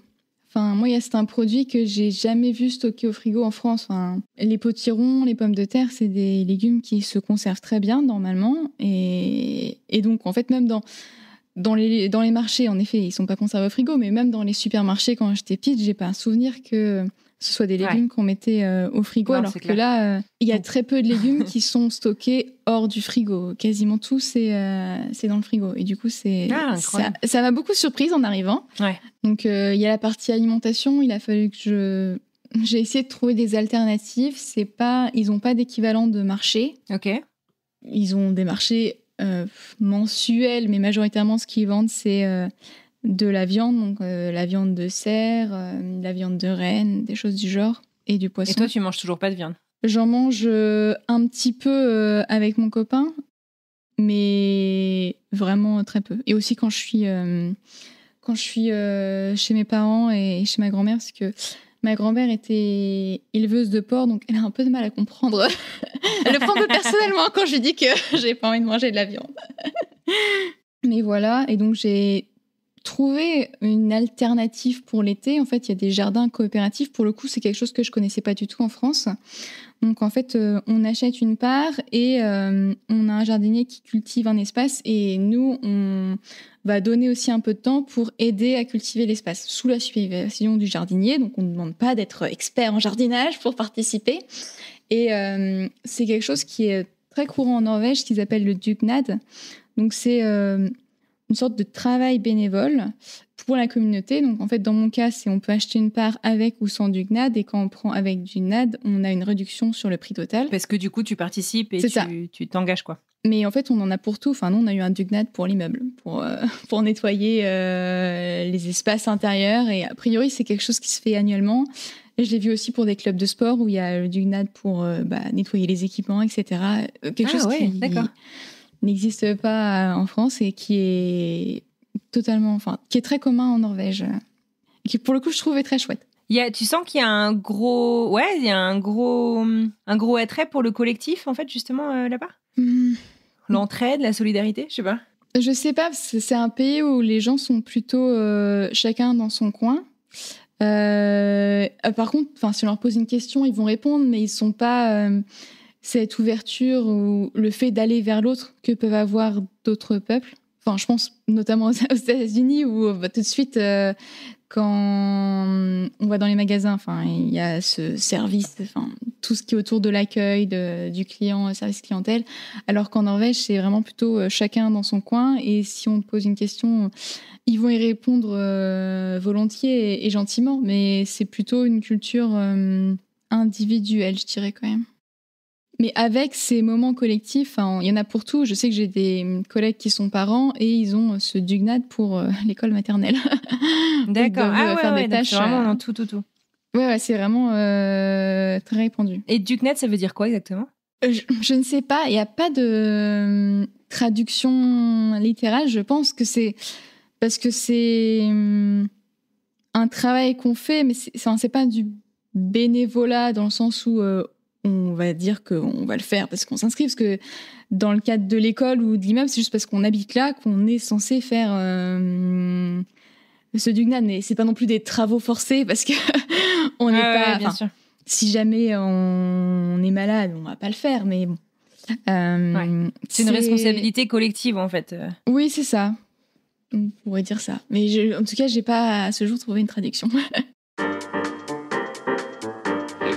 Speaker 1: Enfin, moi, c'est un produit que j'ai jamais vu stocké au frigo en France. Enfin, les potirons, les pommes de terre, c'est des légumes qui se conservent très bien normalement. Et donc, en fait, même dans les marchés, en effet, ils sont pas conservés au frigo, mais même dans les supermarchés, quand j'étais petite, j'ai pas un souvenir que ce soit des légumes qu'on mettait au frigo, alors que là, il y a très peu de légumes qui sont stockés hors du frigo. Quasiment tout, c'est dans le frigo. Et du coup, ça m'a beaucoup surprise en arrivant.
Speaker 8: Ouais.
Speaker 1: Donc, il y a la partie alimentation. Il a fallu que j'ai essayé de trouver des alternatives. Ils n'ont pas d'équivalent de marché.
Speaker 8: Ok.
Speaker 1: Ils ont des marchés mensuels, mais majoritairement, ce qu'ils vendent, c'est de la viande, donc la viande de cerf, la viande de renne, des choses du genre, et du poisson.
Speaker 8: Et toi, tu manges toujours pas de viande ?
Speaker 1: J'en mange un petit peu avec mon copain, mais vraiment très peu. Et aussi quand je suis chez mes parents et chez ma grand-mère, parce que ma grand-mère était éleveuse de porc, donc elle a un peu de mal à comprendre. Elle le prend un peu personnellement quand je lui dis que j'ai pas envie de manger de la viande. Mais voilà, et donc j'ai trouvé une alternative pour l'été. En fait, il y a des jardins coopératifs. Pour le coup, c'est quelque chose que je connaissais pas du tout en France. Donc, en fait, on achète une part et on a un jardinier qui cultive un espace. Et nous, on va donner aussi un peu de temps pour aider à cultiver l'espace sous la supervision du jardinier. Donc, on ne demande pas d'être expert en jardinage pour participer. Et c'est quelque chose qui est très courant en Norvège, qu'ils appellent le dugnad. Donc, c'est une sorte de travail bénévole pour la communauté. Donc, en fait, dans mon cas, on peut acheter une part avec ou sans du GNAD. Et quand on prend avec du GNAD, on a une réduction sur le prix total.
Speaker 8: Parce que du coup, tu participes et tu t'engages, quoi.
Speaker 1: Mais en fait, on en a pour tout. Enfin, nous, on a eu un du GNAD pour l'immeuble, pour nettoyer les espaces intérieurs. Et a priori, c'est quelque chose qui se fait annuellement. Et je l'ai vu aussi pour des clubs de sport où il y a du GNAD pour nettoyer les équipements, etc. Quelque chose qui n'existe pas en France et qui est qui est très commun en Norvège. Et qui, pour le coup, je trouvais très chouette.
Speaker 8: Tu sens qu'il y a un gros attrait pour le collectif, en fait, justement, là-bas L'entraide, la solidarité, je sais pas.
Speaker 1: Je sais pas, parce que c'est un pays où les gens sont plutôt chacun dans son coin. Par contre, si on leur pose une question, ils vont répondre, mais ils sont pas cette ouverture ou le fait d'aller vers l'autre que peuvent avoir d'autres peuples. Enfin, je pense notamment aux États-Unis où tout de suite, quand on va dans les magasins, il y a ce service, tout ce qui est autour de l'accueil du client, service clientèle, alors qu'en Norvège, c'est vraiment plutôt chacun dans son coin. Et si on pose une question, ils vont y répondre volontiers et gentiment, mais c'est plutôt une culture individuelle, je dirais quand même. Mais avec ces moments collectifs, il y en a pour tout. Je sais que j'ai des collègues qui sont parents et ils ont ce DUGNAD pour l'école maternelle.
Speaker 8: D'accord.
Speaker 1: Faire des tâches.
Speaker 8: C'est vraiment dans tout.
Speaker 1: Ouais, c'est vraiment très répandu.
Speaker 8: Et DUGNAD, ça veut dire quoi exactement ?
Speaker 1: Je ne sais pas. Il n'y a pas de traduction littérale. Je pense que c'est parce que c'est un travail qu'on fait, mais c'est pas du bénévolat dans le sens où on va dire qu'on va le faire parce qu'on s'inscrit, parce que dans le cadre de l'école ou de l'immeuble, c'est juste parce qu'on habite là qu'on est censé faire ce DUGNAD, mais c'est pas non plus des travaux forcés parce que on n'est pas.
Speaker 8: Bien sûr.
Speaker 1: Si jamais on est malade, on va pas le faire, mais bon.
Speaker 8: C'est une responsabilité collective en fait.
Speaker 1: Oui, c'est ça. On pourrait dire ça. Mais en tout cas, j'ai pas à ce jour trouvé une traduction.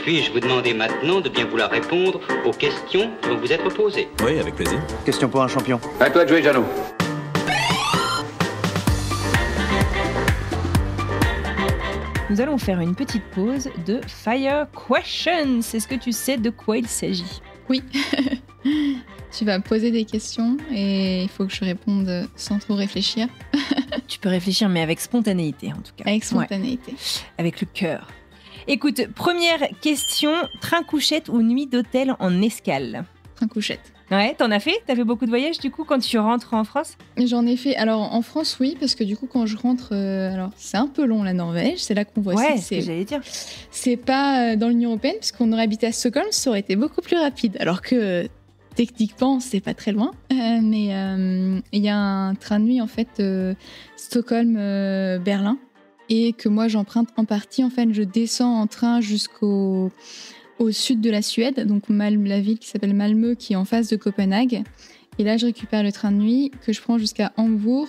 Speaker 2: Puis-je vous demander maintenant de bien vouloir répondre aux questions qui vont vous être posées ?
Speaker 6: Oui, avec plaisir.
Speaker 5: Question pour un champion.
Speaker 7: À toi de jouer, Jeannot.
Speaker 8: Nous allons faire une petite pause de Fire Questions. Est-ce que tu sais de quoi il s'agit ?
Speaker 1: Oui. Tu vas me poser des questions et il faut que je réponde sans trop réfléchir.
Speaker 8: Tu peux réfléchir, mais avec spontanéité en tout cas.
Speaker 1: Avec spontanéité.
Speaker 8: Ouais. Avec le cœur. Écoute, première question, train-couchette ou nuit d'hôtel en escale ?
Speaker 1: Train-couchette.
Speaker 8: Ouais, t'en as fait ? T'as fait beaucoup de voyages du coup quand tu rentres en France ?
Speaker 1: J'en ai fait. Alors en France, oui, parce que du coup quand je rentre, alors c'est un peu long la Norvège, c'est là qu'on voit.
Speaker 8: Ouais, c'est ce que j'allais dire.
Speaker 1: C'est pas dans l'Union européenne, parce qu'on aurait habité à Stockholm, ça aurait été beaucoup plus rapide. Alors que techniquement, c'est pas très loin, mais il y a un train de nuit en fait Stockholm-Berlin. Et que moi j'emprunte en partie. En fait, je descends en train jusqu'au sud de la Suède, donc la ville qui s'appelle Malmö, qui est en face de Copenhague. Et là, je récupère le train de nuit que je prends jusqu'à Hambourg.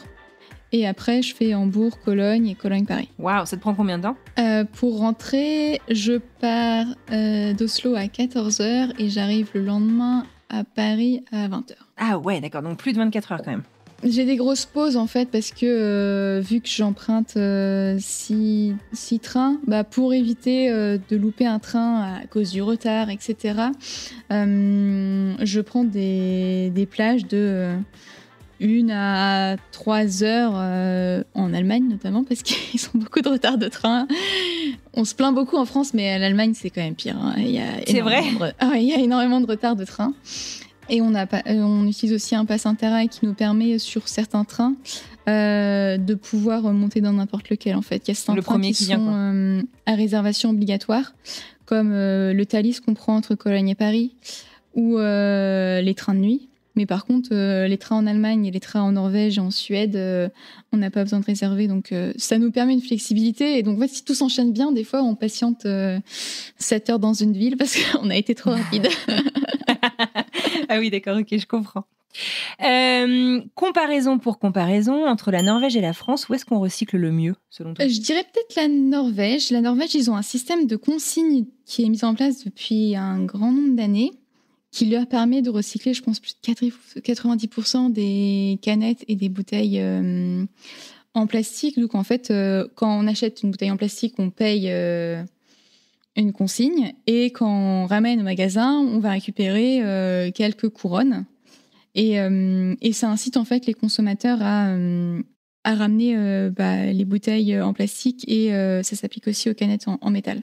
Speaker 1: Et après, je fais Hambourg, Cologne et Cologne-Paris.
Speaker 8: Waouh, ça te prend combien de temps ?
Speaker 1: Pour rentrer, je pars d'Oslo à 14h et j'arrive le lendemain à Paris à 20h.
Speaker 8: Ah ouais, d'accord, donc plus de 24 heures quand même.
Speaker 1: J'ai des grosses pauses en fait parce que vu que j'emprunte 6 trains, pour éviter de louper un train à cause du retard, etc., je prends des plages de 1 à 3 heures en Allemagne notamment parce qu'ils ont beaucoup de retard de train. On se plaint beaucoup en France, mais l'Allemagne c'est quand même pire. Hein.
Speaker 8: C'est vrai ?
Speaker 1: Il y a énormément de retard de train. Et on utilise aussi un pass Interrail qui nous permet sur certains trains de pouvoir monter dans n'importe lequel en fait. Il y a certains trains qui sont à réservation obligatoire, comme le Thalys qu'on prend entre Cologne et Paris, ou les trains de nuit. Mais par contre, les trains en Allemagne et les trains en Norvège et en Suède, on n'a pas besoin de réserver. Donc ça nous permet une flexibilité. Et donc en fait, si tout s'enchaîne bien, des fois on patiente 7 heures dans une ville parce qu'on a été trop rapide.
Speaker 8: Ah oui, d'accord, ok, je comprends. Comparaison pour comparaison, entre la Norvège et la France, où est-ce qu'on recycle le mieux, selon toi ?
Speaker 1: Je dirais peut-être la Norvège. La Norvège, ils ont un système de consigne qui est mis en place depuis un grand nombre d'années, qui leur permet de recycler, je pense, plus de 90% des canettes et des bouteilles en plastique. Donc, en fait, quand on achète une bouteille en plastique, on paye une consigne. Et quand on ramène au magasin, on va récupérer quelques couronnes. Et ça incite, en fait, les consommateurs à ramener les bouteilles en plastique. Et ça s'applique aussi aux canettes en métal.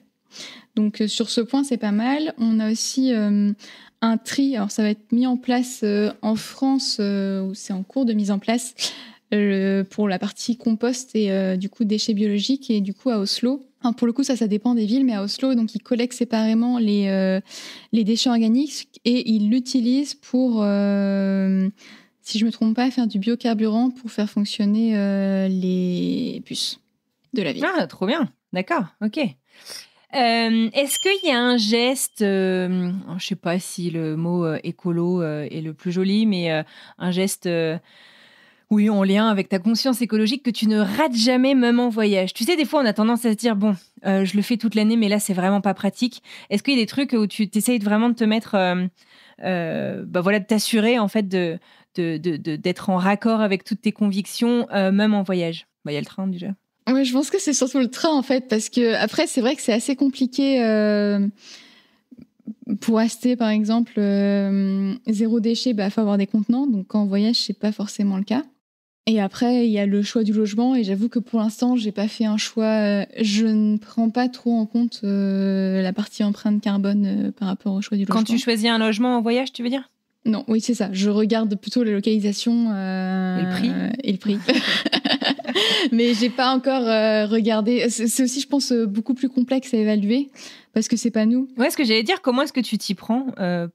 Speaker 1: Donc, sur ce point, c'est pas mal. On a aussi un tri. Alors, ça va être mis en place en France, où c'est en cours de mise en place, pour la partie compost et du coup déchets biologiques. Et du coup, à Oslo, enfin, pour le coup, ça dépend des villes, mais à Oslo, donc, ils collectent séparément les déchets organiques et ils l'utilisent pour, si je me trompe pas, faire du biocarburant pour faire fonctionner les bus de la ville.
Speaker 8: Ah, trop bien. D'accord, ok. Est-ce qu'il y a un geste, je ne sais pas si le mot écolo est le plus joli, mais un geste oui, en lien avec ta conscience écologique que tu ne rates jamais, même en voyage. Tu sais, des fois, on a tendance à se dire, bon, je le fais toute l'année, mais là, c'est vraiment pas pratique. Est-ce qu'il y a des trucs où tu t'essayes vraiment de te mettre, de t'assurer, en fait, d'être en raccord avec toutes tes convictions, même en voyage? Il y a le train, déjà.
Speaker 1: Oui, je pense que c'est surtout le train, en fait, parce que après, c'est vrai que c'est assez compliqué pour acheter, par exemple, zéro déchet, il faut avoir des contenants. Donc, quand on voyage, c'est pas forcément le cas. Et après, il y a le choix du logement. Et j'avoue que pour l'instant, j'ai pas fait un choix. Je ne prends pas trop en compte la partie empreinte carbone par rapport au choix du logement.
Speaker 8: Quand tu choisis un logement en voyage, tu veux dire ?
Speaker 1: Non, oui, c'est ça. Je regarde plutôt la localisation
Speaker 8: et le prix.
Speaker 1: Mais j'ai pas encore regardé. C'est aussi, je pense, beaucoup plus complexe à évaluer parce que c'est pas nous.
Speaker 8: Ouais, ce que j'allais dire, comment est-ce que tu t'y prends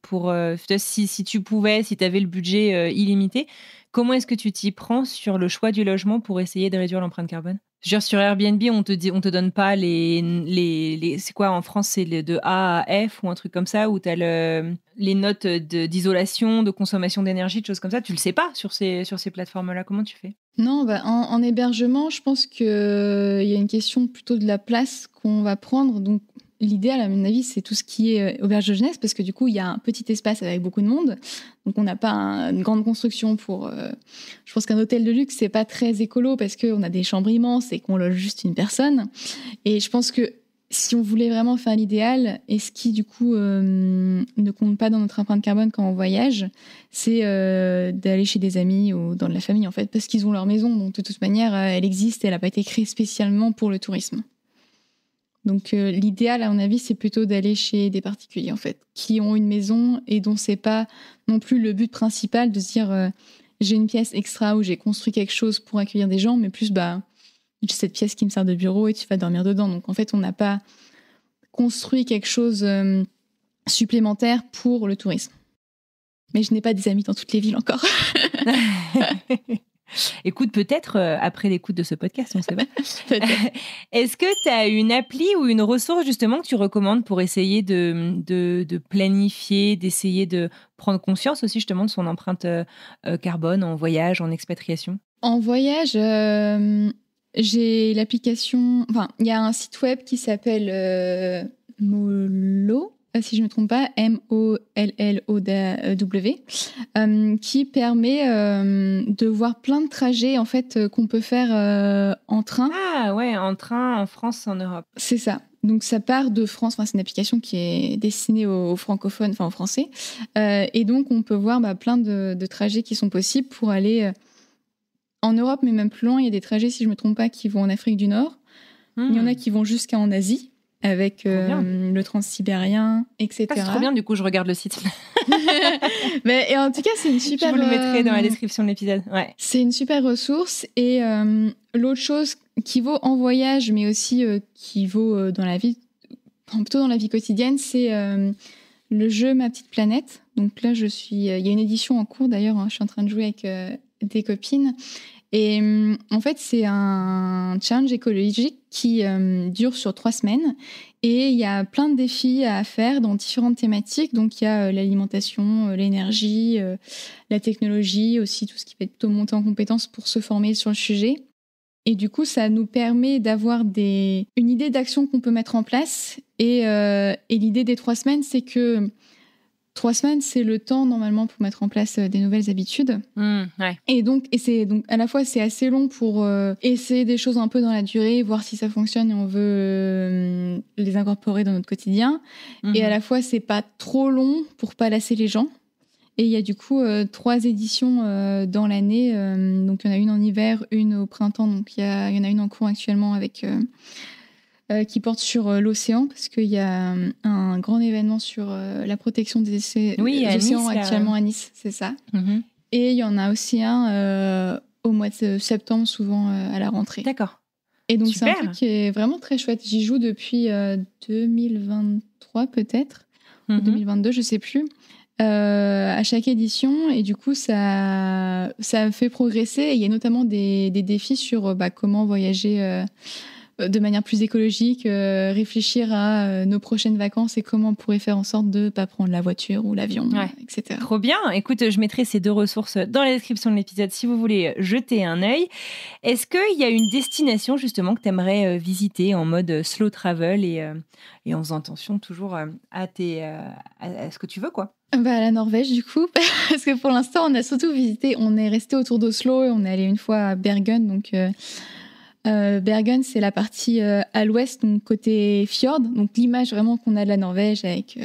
Speaker 8: pour si tu pouvais, si tu avais le budget illimité, comment est-ce que tu t'y prends sur le choix du logement pour essayer de réduire l'empreinte carbone ? Genre sur Airbnb, on te donne pas les c'est quoi en France, c'est de A à F ou un truc comme ça, où tu as les notes d'isolation, de consommation d'énergie, de choses comme ça. Tu le sais pas sur ces plateformes-là. Comment tu fais ?
Speaker 1: Non, en hébergement, je pense qu'il y a une question plutôt de la place qu'on va prendre. Donc, l'idéal, à mon avis, c'est tout ce qui est auberge de jeunesse, parce que du coup, il y a un petit espace avec beaucoup de monde. Donc, on n'a pas une grande construction pour... je pense qu'un hôtel de luxe, c'est pas très écolo, parce qu'on a des chambres immenses et qu'on loge juste une personne. Et je pense que si on voulait vraiment faire l'idéal, et ce qui, du coup, ne compte pas dans notre empreinte carbone quand on voyage, c'est d'aller chez des amis ou dans de la famille, en fait, parce qu'ils ont leur maison. Donc, de toute manière, elle existe et elle n'a pas été créée spécialement pour le tourisme. Donc, l'idéal, à mon avis, c'est plutôt d'aller chez des particuliers, en fait, qui ont une maison et dont c'est pas non plus le but principal de se dire j'ai une pièce extra où j'ai construit quelque chose pour accueillir des gens, mais plus, j'ai cette pièce qui me sert de bureau et tu vas dormir dedans. Donc, en fait, on n'a pas construit quelque chose supplémentaire pour le tourisme. Mais je n'ai pas des amis dans toutes les villes encore.
Speaker 8: Écoute, peut-être après l'écoute de ce podcast, on sait pas. Est-ce que tu as une appli ou une ressource justement que tu recommandes pour essayer de planifier, d'essayer de prendre conscience aussi justement de son empreinte carbone en voyage, en expatriation ? En
Speaker 1: voyage, j'ai l'application... Enfin, il y a un site web qui s'appelle Mollo, si je ne me trompe pas, MOLLOW, qui permet de voir plein de trajets en fait qu'on peut faire en train.
Speaker 8: Ah ouais, en train en France, en Europe.
Speaker 1: C'est ça. Donc ça part de France. Enfin, c'est une application qui est destinée aux francophones, enfin aux Français. Et donc on peut voir plein de trajets qui sont possibles pour aller en Europe, mais même plus loin. Il y a des trajets, si je ne me trompe pas, qui vont en Afrique du Nord. Il y en a qui vont jusqu'en Asie, avec le transsibérien, etc.
Speaker 8: C'est trop bien, du coup, je regarde le site.
Speaker 1: Et en tout cas, c'est une super...
Speaker 8: Je vous le mettrai dans la description de l'épisode. Ouais.
Speaker 1: C'est une super ressource. Et l'autre chose qui vaut en voyage, mais aussi qui vaut dans la vie, plutôt dans la vie quotidienne, c'est le jeu Ma Petite Planète. Donc là, il y a une édition en cours, d'ailleurs, je suis en train de jouer avec des copines. Et en fait, c'est un challenge écologique qui dure sur 3 semaines. Et il y a plein de défis à faire dans différentes thématiques. Donc, il y a l'alimentation, l'énergie, la technologie, aussi tout ce qui peut être plutôt monter en compétences pour se former sur le sujet. Et du coup, ça nous permet d'avoir une idée d'action qu'on peut mettre en place. Et l'idée des 3 semaines, c'est que 3 semaines, c'est le temps normalement pour mettre en place des nouvelles habitudes.
Speaker 8: Ouais.
Speaker 1: Et c'est donc à la fois c'est assez long pour essayer des choses un peu dans la durée, voir si ça fonctionne et on veut les incorporer dans notre quotidien. Et à la fois c'est pas trop long pour pas lasser les gens. Et il y a du coup 3 éditions dans l'année. Donc il y en a une en hiver, une au printemps. Donc il y en a une en cours actuellement avec qui porte sur l'océan, parce qu'il y a un grand événement sur la protection des océans actuellement à Nice, c'est ça. Et il y en a aussi un au mois de septembre, souvent à la rentrée.
Speaker 8: D'accord.
Speaker 1: Et donc
Speaker 8: Super.
Speaker 1: c'est un truc qui est vraiment très chouette. J'y joue depuis 2023 peut-être, ou 2022, je sais plus. À chaque édition, et du coup ça fait progresser. Et il y a notamment des défis sur comment voyager de manière plus écologique, réfléchir à nos prochaines vacances et comment on pourrait faire en sorte de ne pas prendre la voiture ou l'avion, etc.
Speaker 8: Trop bien. Écoute, je mettrai ces 2 ressources dans la description de l'épisode si vous voulez jeter un œil. Est-ce qu'il y a une destination justement que tu aimerais visiter en mode slow travel et en faisant attention toujours à ce que tu veux, quoi?
Speaker 1: La Norvège, du coup, parce que pour l'instant, on a surtout visité, on est resté autour d'Oslo et on est allé une fois à Bergen, donc... Bergen, c'est la partie à l'ouest, donc côté fjord. Donc l'image vraiment qu'on a de la Norvège avec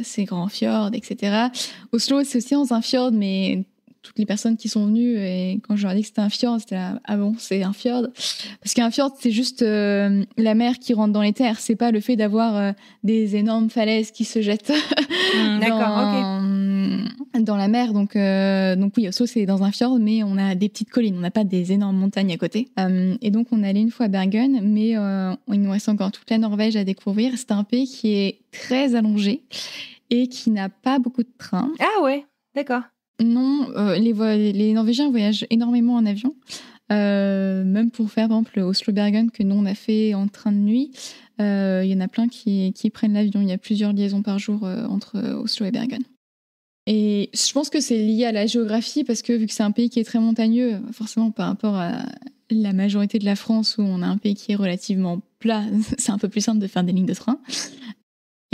Speaker 1: ses grands fjords, etc. Oslo, c'est aussi dans un fjord, mais toutes les personnes qui sont venues, et quand je leur ai dit que c'était un fjord, c'était là, ah bon, c'est un fjord? Parce qu'un fjord, c'est juste la mer qui rentre dans les terres. C'est pas le fait d'avoir des énormes falaises qui se jettent dans la mer. Donc oui, Oslo, c'est dans un fjord, mais on a des petites collines. On n'a pas des énormes montagnes à côté. Et donc, on est allé une fois à Bergen, mais il nous reste encore toute la Norvège à découvrir. C'est un pays qui est très allongé et qui n'a pas beaucoup de trains.
Speaker 8: Ah ouais, d'accord.
Speaker 1: Non, les Norvégiens voyagent énormément en avion, même pour faire, par exemple, Oslo-Bergen, que nous, on a fait en train de nuit. Il y en a plein qui prennent l'avion. Il y a plusieurs liaisons par jour entre Oslo et Bergen. Et je pense que c'est lié à la géographie, parce que vu que c'est un pays qui est très montagneux, forcément par rapport à la majorité de la France, où on a un pays qui est relativement plat, c'est un peu plus simple de faire des lignes de train.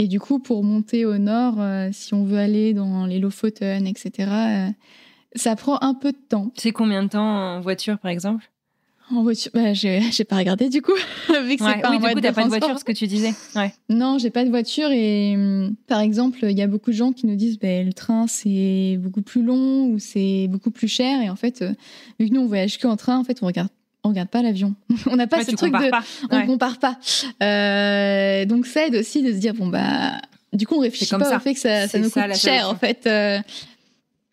Speaker 1: Et du coup, pour monter au nord, si on veut aller dans les Lofoten, etc., ça prend un peu de temps.
Speaker 8: C'est combien de temps en voiture, par exemple?
Speaker 1: En voiture, j'ai pas regardé du coup, vu que c'est pas un
Speaker 8: du coup, t'as pas de
Speaker 1: transport.
Speaker 8: voiture, ce que tu disais. Ouais.
Speaker 1: Non, j'ai pas de voiture et par exemple, il y a beaucoup de gens qui nous disent le train c'est beaucoup plus long ou c'est beaucoup plus cher, et en fait, vu que nous on voyage qu'en train, en fait, on regarde pas l'avion. On n'a pas ce truc on compare pas. Donc ça aide aussi de se dire du coup on réfléchit pas au fait que ça nous coûte cher en fait.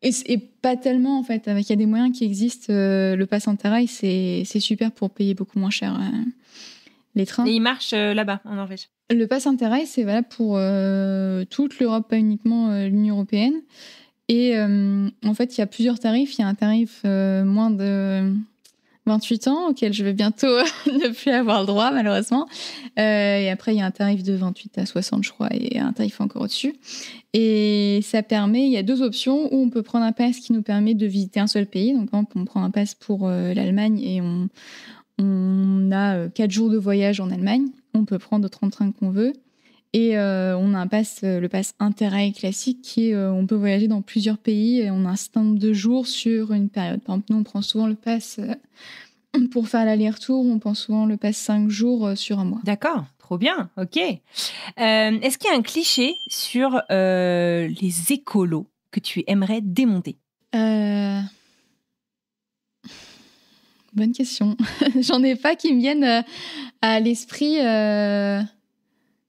Speaker 1: Et pas tellement en fait. Il y a des moyens qui existent. Le pass Interrail c'est super pour payer beaucoup moins cher les trains.
Speaker 8: Et il marche là-bas en Norvège.
Speaker 1: Le pass Interrail c'est valable pour toute l'Europe, pas uniquement l'Union européenne. Et en fait il y a plusieurs tarifs. Il y a un tarif moins de 28 ans, auquel je vais bientôt ne plus avoir le droit, malheureusement. Et après, il y a un tarif de 28 à 60, je crois, et un tarif encore au-dessus. Et ça permet, il y a 2 options, où on peut prendre un pass qui nous permet de visiter un seul pays. Donc, par exemple, on prend un pass pour l'Allemagne et on a 4 jours de voyage en Allemagne. On peut prendre autant de trains qu'on veut. Et on a le pass Interrail classique qui est, on peut voyager dans plusieurs pays et on a un certain nombre de jours sur une période. Par exemple, nous, on prend souvent le pass pour faire l'aller-retour, on prend souvent le pass 5 jours sur un mois.
Speaker 8: D'accord, trop bien, ok. Est-ce qu'il y a un cliché sur les écolos que tu aimerais démonter?
Speaker 1: Bonne question. J'en ai pas qui me viennent à l'esprit...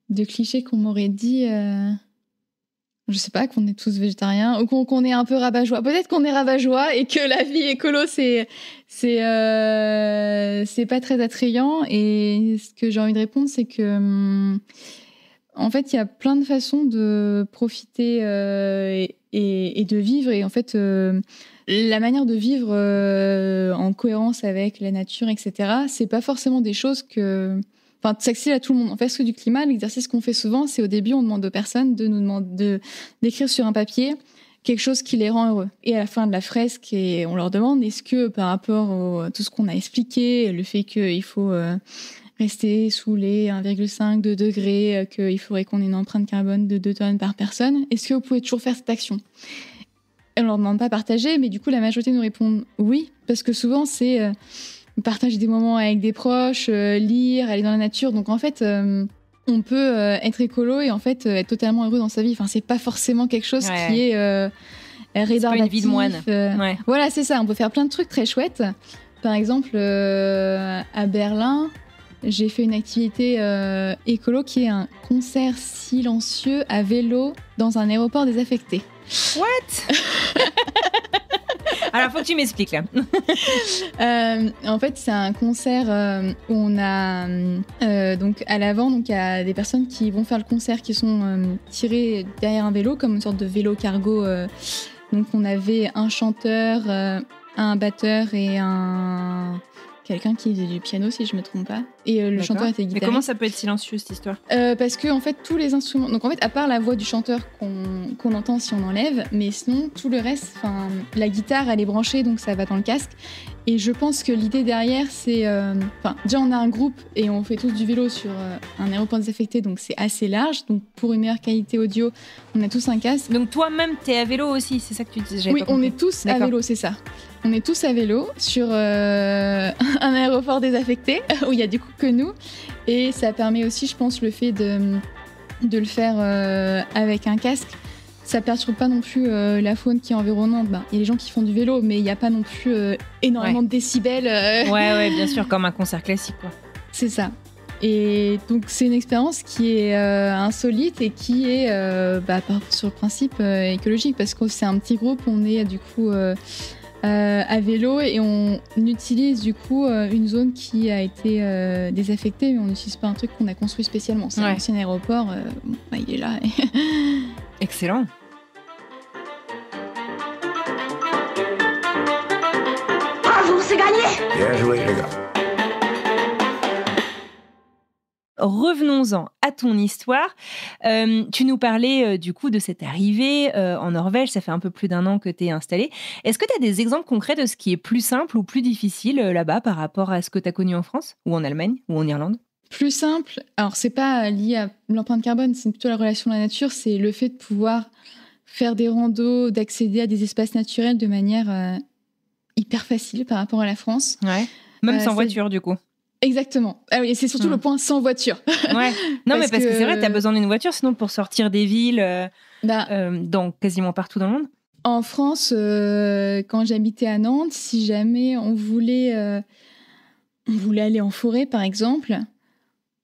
Speaker 1: de clichés qu'on m'aurait dit, je sais pas, qu'on est tous végétariens ou qu'on est un peu rabat-joie. Peut-être qu'on est rabat-joie et que la vie écolo c'est pas très attrayant. Et ce que j'ai envie de répondre, c'est que en fait, il y a plein de façons de profiter et de vivre. Et en fait, la manière de vivre en cohérence avec la nature, etc., c'est pas forcément des choses que... Enfin, c'est accessible à tout le monde. En fait, ce que du climat, l'exercice qu'on fait souvent, c'est au début, on demande aux personnes d'écrire sur un papier quelque chose qui les rend heureux. Et à la fin de la fresque, on leur demande, est-ce que par rapport à tout ce qu'on a expliqué, le fait qu'il faut rester sous les 1,5, 2 degrés, qu'il faudrait qu'on ait une empreinte carbone de 2 tonnes par personne. Est-ce que vous pouvez toujours faire cette action ? Et on leur demande pas partager, mais du coup, la majorité nous répondent oui, parce que souvent, c'est partager des moments avec des proches, lire, aller dans la nature. Donc, en fait, on peut être écolo et en fait être totalement heureux dans sa vie. Enfin, c'est pas forcément quelque chose qui est rébarbatif.
Speaker 8: C'est pas une vie de moine. Ouais.
Speaker 1: Voilà, c'est ça. On peut faire plein de trucs très chouettes. Par exemple, à Berlin, j'ai fait une activité écolo qui est un concert silencieux à vélo dans un aéroport désaffecté.
Speaker 8: What? Alors, faut que tu m'expliques là.
Speaker 1: En fait, c'est un concert où on a donc à l'avant, donc il y a des personnes qui vont faire le concert qui sont tirées derrière un vélo comme une sorte de vélo cargo. Donc on avait un chanteur, un batteur et quelqu'un qui faisait du piano, si je me trompe pas. Et le chanteur était guitariste.
Speaker 8: Mais comment ça peut être silencieux, cette histoire ?
Speaker 1: Parce que, en fait, tous les instruments... Donc, en fait, à part la voix du chanteur qu'on entend si on enlève, mais sinon, tout le reste... Enfin, la guitare, elle est branchée, donc ça va dans le casque. Et je pense que l'idée derrière, c'est... déjà, on a un groupe et on fait tous du vélo sur un aéroport désaffecté, donc c'est assez large. Donc, pour une meilleure qualité audio, on a tous un casque.
Speaker 8: Donc, toi-même, t'es à vélo aussi, c'est ça que tu disais ?
Speaker 1: Oui, on est tous à vélo, c'est ça. On est tous à vélo sur un aéroport désaffecté où il y a du coup que nous. Et ça permet aussi, je pense, le fait de le faire avec un casque. Ça perturbe pas non plus la faune qui est environnante. Il y a les gens qui font du vélo, mais il n'y a pas non plus énormément de décibels.
Speaker 8: Ouais, bien sûr, comme un concert classique, quoi.
Speaker 1: C'est ça. Et donc, c'est une expérience qui est insolite et qui est, sur le principe, écologique. Parce que c'est un petit groupe, on est du coup... à vélo et on utilise du coup une zone qui a été désaffectée, mais on n'utilise pas un truc qu'on a construit spécialement. C'est un ancien aéroport, il est là.
Speaker 8: Excellent.
Speaker 3: Bravo, c'est gagné!
Speaker 5: Bien joué, les gars.
Speaker 8: Revenons-en à ton histoire. Tu nous parlais du coup de cette arrivée en Norvège. Ça fait un peu plus d'1 an que tu es installée. Est-ce que tu as des exemples concrets de ce qui est plus simple ou plus difficile là-bas par rapport à ce que tu as connu en France ou en Allemagne ou en Irlande ?
Speaker 1: Plus simple, alors c'est pas lié à l'empreinte carbone, c'est plutôt la relation à la nature, c'est le fait de pouvoir faire des randos, d'accéder à des espaces naturels de manière hyper facile par rapport à la France.
Speaker 8: Ouais. Même sans voiture du coup.
Speaker 1: Exactement. Ah oui, c'est surtout le point sans voiture.
Speaker 8: Ouais. Non, parce que c'est vrai, t'as besoin d'une voiture, sinon pour sortir des villes, dans quasiment partout dans le monde.
Speaker 1: En France, quand j'habitais à Nantes, si jamais on voulait aller en forêt, par exemple,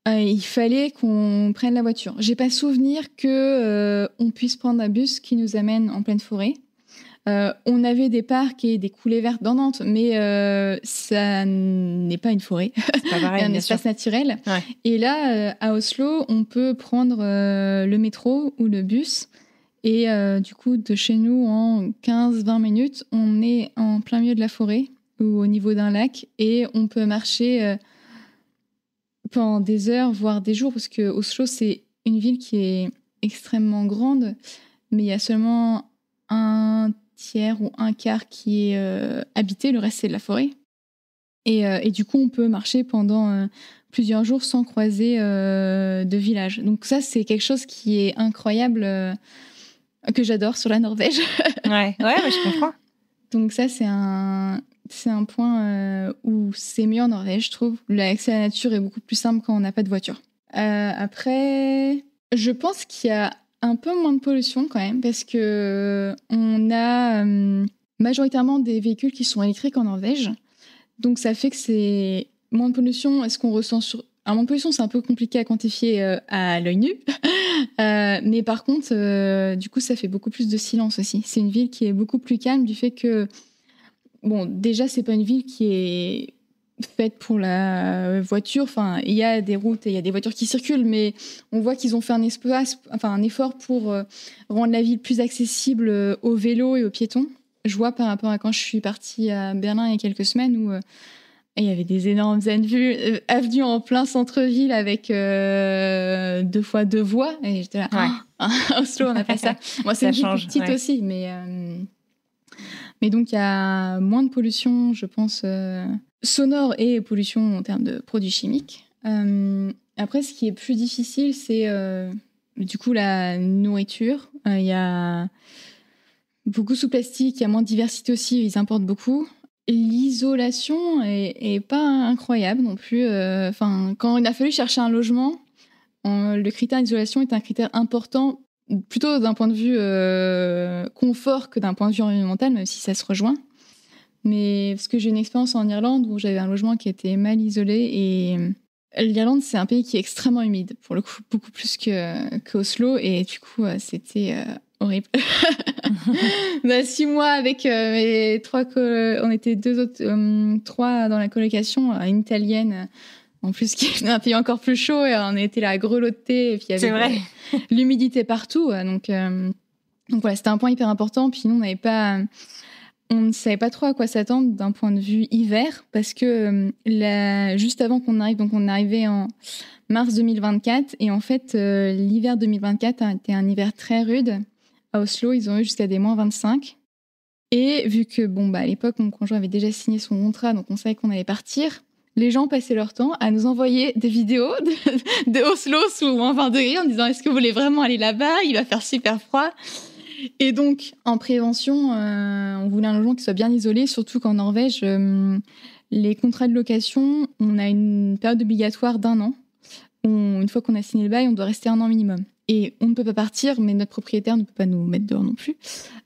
Speaker 1: il fallait qu'on prenne la voiture. J'ai pas souvenir que on puisse prendre un bus qui nous amène en pleine forêt. On avait des parcs et des coulées vertes dans Nantes, mais ça n'est pas une forêt.
Speaker 8: C'est pas pareil,
Speaker 1: un espace naturel. Ouais. Et là, à Oslo, on peut prendre le métro ou le bus. Et du coup, de chez nous, en 15-20 minutes, on est en plein milieu de la forêt ou au niveau d'un lac. Et on peut marcher pendant des heures, voire des jours, parce que Oslo, c'est une ville qui est extrêmement grande, mais il y a seulement un tiers ou un quart qui est habité, le reste c'est de la forêt. Et du coup, on peut marcher pendant plusieurs jours sans croiser de village. Donc ça, c'est quelque chose qui est incroyable, que j'adore sur la Norvège.
Speaker 8: Ouais, je comprends.
Speaker 1: Donc ça, c'est un point où c'est mieux en Norvège, je trouve. L'accès à la nature est beaucoup plus simple quand on n'a pas de voiture. Après, je pense qu'il y a un peu moins de pollution quand même, parce que on a majoritairement des véhicules qui sont électriques en Norvège. Donc ça fait que c'est moins de pollution. Est-ce qu'on ressent Alors, moins de pollution, c'est un peu compliqué à quantifier à l'œil nu. Mais par contre, du coup, ça fait beaucoup plus de silence aussi. C'est une ville qui est beaucoup plus calme du fait que... Bon, déjà, c'est pas une ville qui est faite pour la voiture. Enfin, il y a des routes et il y a des voitures qui circulent, mais on voit qu'ils ont fait un effort pour rendre la ville plus accessible aux vélos et aux piétons. Je vois par rapport à quand je suis partie à Berlin il y a quelques semaines où il y avait des énormes avenues en plein centre-ville avec 2 fois 2 voies. Et j'étais là, à Oslo, on n'a pas ça. Moi, c'est une ville plus petite aussi, mais donc il y a moins de pollution, je pense, sonore et pollution en termes de produits chimiques. Après, ce qui est plus difficile, c'est du coup la nourriture. Il y a beaucoup sous plastique, il y a moins de diversité aussi, ils importent beaucoup. L'isolation est pas incroyable non plus. Quand il a fallu chercher un logement, le critère d'isolation est un critère important, plutôt d'un point de vue confort que d'un point de vue environnemental, même si ça se rejoint. Mais parce que j'ai une expérience en Irlande où j'avais un logement qui était mal isolé et l'Irlande, c'est un pays qui est extrêmement humide, pour le coup, beaucoup plus qu'Oslo. Et du coup, c'était horrible. 6 mois avec mes 3 on était 3 dans la colocation, une italienne en plus qui est un pays encore plus chaud et on était là à grelotter et puis il y avait l'humidité partout. Donc voilà, c'était un point hyper important. Puis nous, on ne savait pas trop à quoi s'attendre d'un point de vue hiver parce que juste avant qu'on arrive, donc on est arrivé en mars 2024 et en fait l'hiver 2024 a été un hiver très rude. À Oslo, ils ont eu jusqu'à des moins 25. Et vu que à l'époque, mon conjoint avait déjà signé son contrat, donc on savait qu'on allait partir, les gens passaient leur temps à nous envoyer des vidéos de Oslo sous moins 20 degrés en disant « Est-ce que vous voulez vraiment aller là-bas ? Il va faire super froid !» Et donc, en prévention, on voulait un logement qui soit bien isolé, surtout qu'en Norvège, les contrats de location, on a une période obligatoire d'1 an. Une fois qu'on a signé le bail, on doit rester 1 an minimum. Et on ne peut pas partir, mais notre propriétaire ne peut pas nous mettre dehors non plus.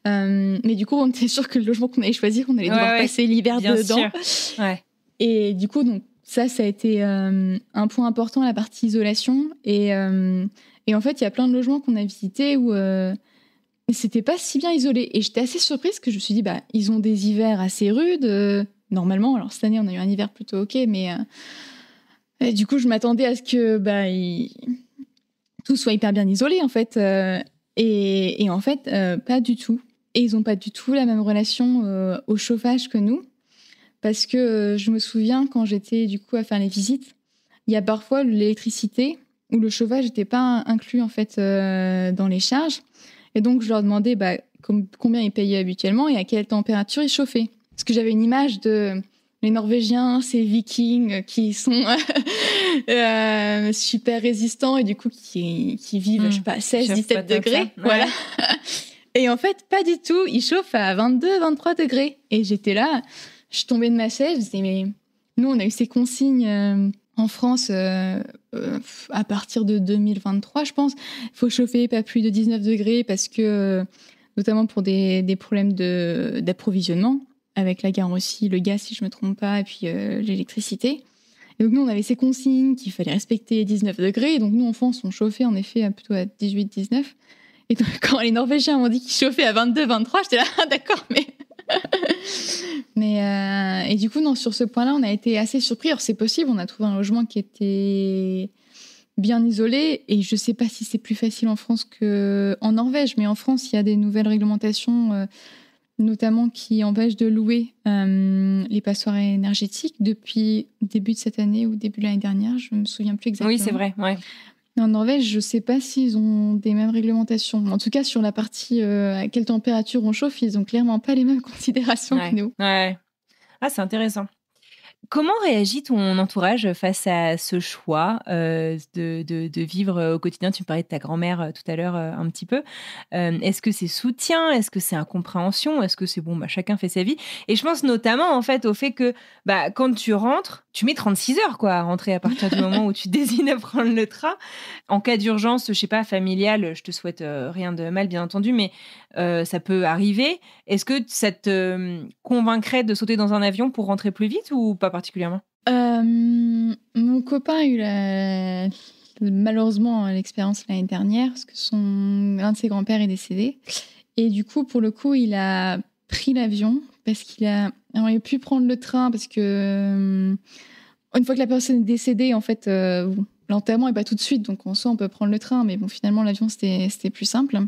Speaker 1: Mais du coup, on était sûr que le logement qu'on allait choisir, on allait devoir passer l'hiver dedans.
Speaker 8: Ouais.
Speaker 1: Et du coup, donc, ça a été un point important, la partie isolation. Et en fait, il y a plein de logements qu'on a visités où c'était pas si bien isolé. Et j'étais assez surprise parce que je me suis dit, ils ont des hivers assez rudes. Normalement, alors cette année, on a eu un hiver plutôt OK, mais du coup, je m'attendais à ce que tout soit hyper bien isolé, en fait. Et en fait, pas du tout. Et ils n'ont pas du tout la même relation au chauffage que nous. Parce que je me souviens, quand j'étais du coup à faire les visites, il y a parfois l'électricité où le chauffage n'était pas inclus, en fait, dans les charges. Et donc, je leur demandais combien ils payaient habituellement et à quelle température ils chauffaient. Parce que j'avais une image de... Les Norvégiens, ces Vikings qui sont super résistants et du coup qui vivent, je sais pas, 16-17 degrés. Ouais. Voilà. Et en fait, pas du tout. Ils chauffent à 22-23 degrés. Et j'étais là, je tombais de ma chaise. Je disais, mais nous, on a eu ces consignes en France à partir de 2023, je pense. Il faut chauffer pas plus de 19 degrés parce que, notamment pour des problèmes d'approvisionnement. Avec la guerre aussi, le gaz, si je ne me trompe pas, et puis l'électricité. Et donc, nous, on avait ces consignes qu'il fallait respecter 19 degrés. Et donc, nous, en France, on chauffait, en effet, plutôt à 18-19. Et donc, quand les Norvégiens m'ont dit qu'ils chauffaient à 22-23, j'étais là, d'accord, mais... et du coup, non, sur ce point-là, on a été assez surpris. Alors, c'est possible, on a trouvé un logement qui était bien isolé. Et je ne sais pas si c'est plus facile en France qu'en Norvège. Mais en France, il y a des nouvelles réglementations... notamment qui empêche de louer les passoires énergétiques depuis début de cette année ou début de l'année dernière. Je ne me souviens plus exactement.
Speaker 8: Oui, c'est vrai. Ouais.
Speaker 1: En Norvège, je ne sais pas s'ils ont des mêmes réglementations. En tout cas, sur la partie à quelle température on chauffe, ils n'ont clairement pas les mêmes considérations que nous.
Speaker 8: Ouais. Ah, c'est intéressant. Comment réagit ton entourage face à ce choix de vivre au quotidien ? Tu me parlais de ta grand-mère tout à l'heure un petit peu. Est-ce que c'est soutien ? Est-ce que c'est incompréhension ? Est-ce que c'est chacun fait sa vie ? Et je pense notamment en fait au fait que quand tu rentres, tu mets 36 heures à rentrer à partir du moment où tu désignes à prendre le train. En cas d'urgence, je sais pas, familiale, je te souhaite rien de mal bien entendu, mais ça peut arriver. Est-ce que ça te convaincrait de sauter dans un avion pour rentrer plus vite ou pas particulièrement ?
Speaker 1: Mon copain a eu malheureusement l'expérience l'année dernière parce que l'un de ses grands-pères est décédé. Et du coup, pour le coup, il a pris l'avion parce qu'il a pu prendre le train parce que une fois que la personne est décédée, en fait, l'enterrement n'est pas tout de suite. Donc, en soi, on peut prendre le train. Mais bon, finalement, l'avion, c'était plus simple.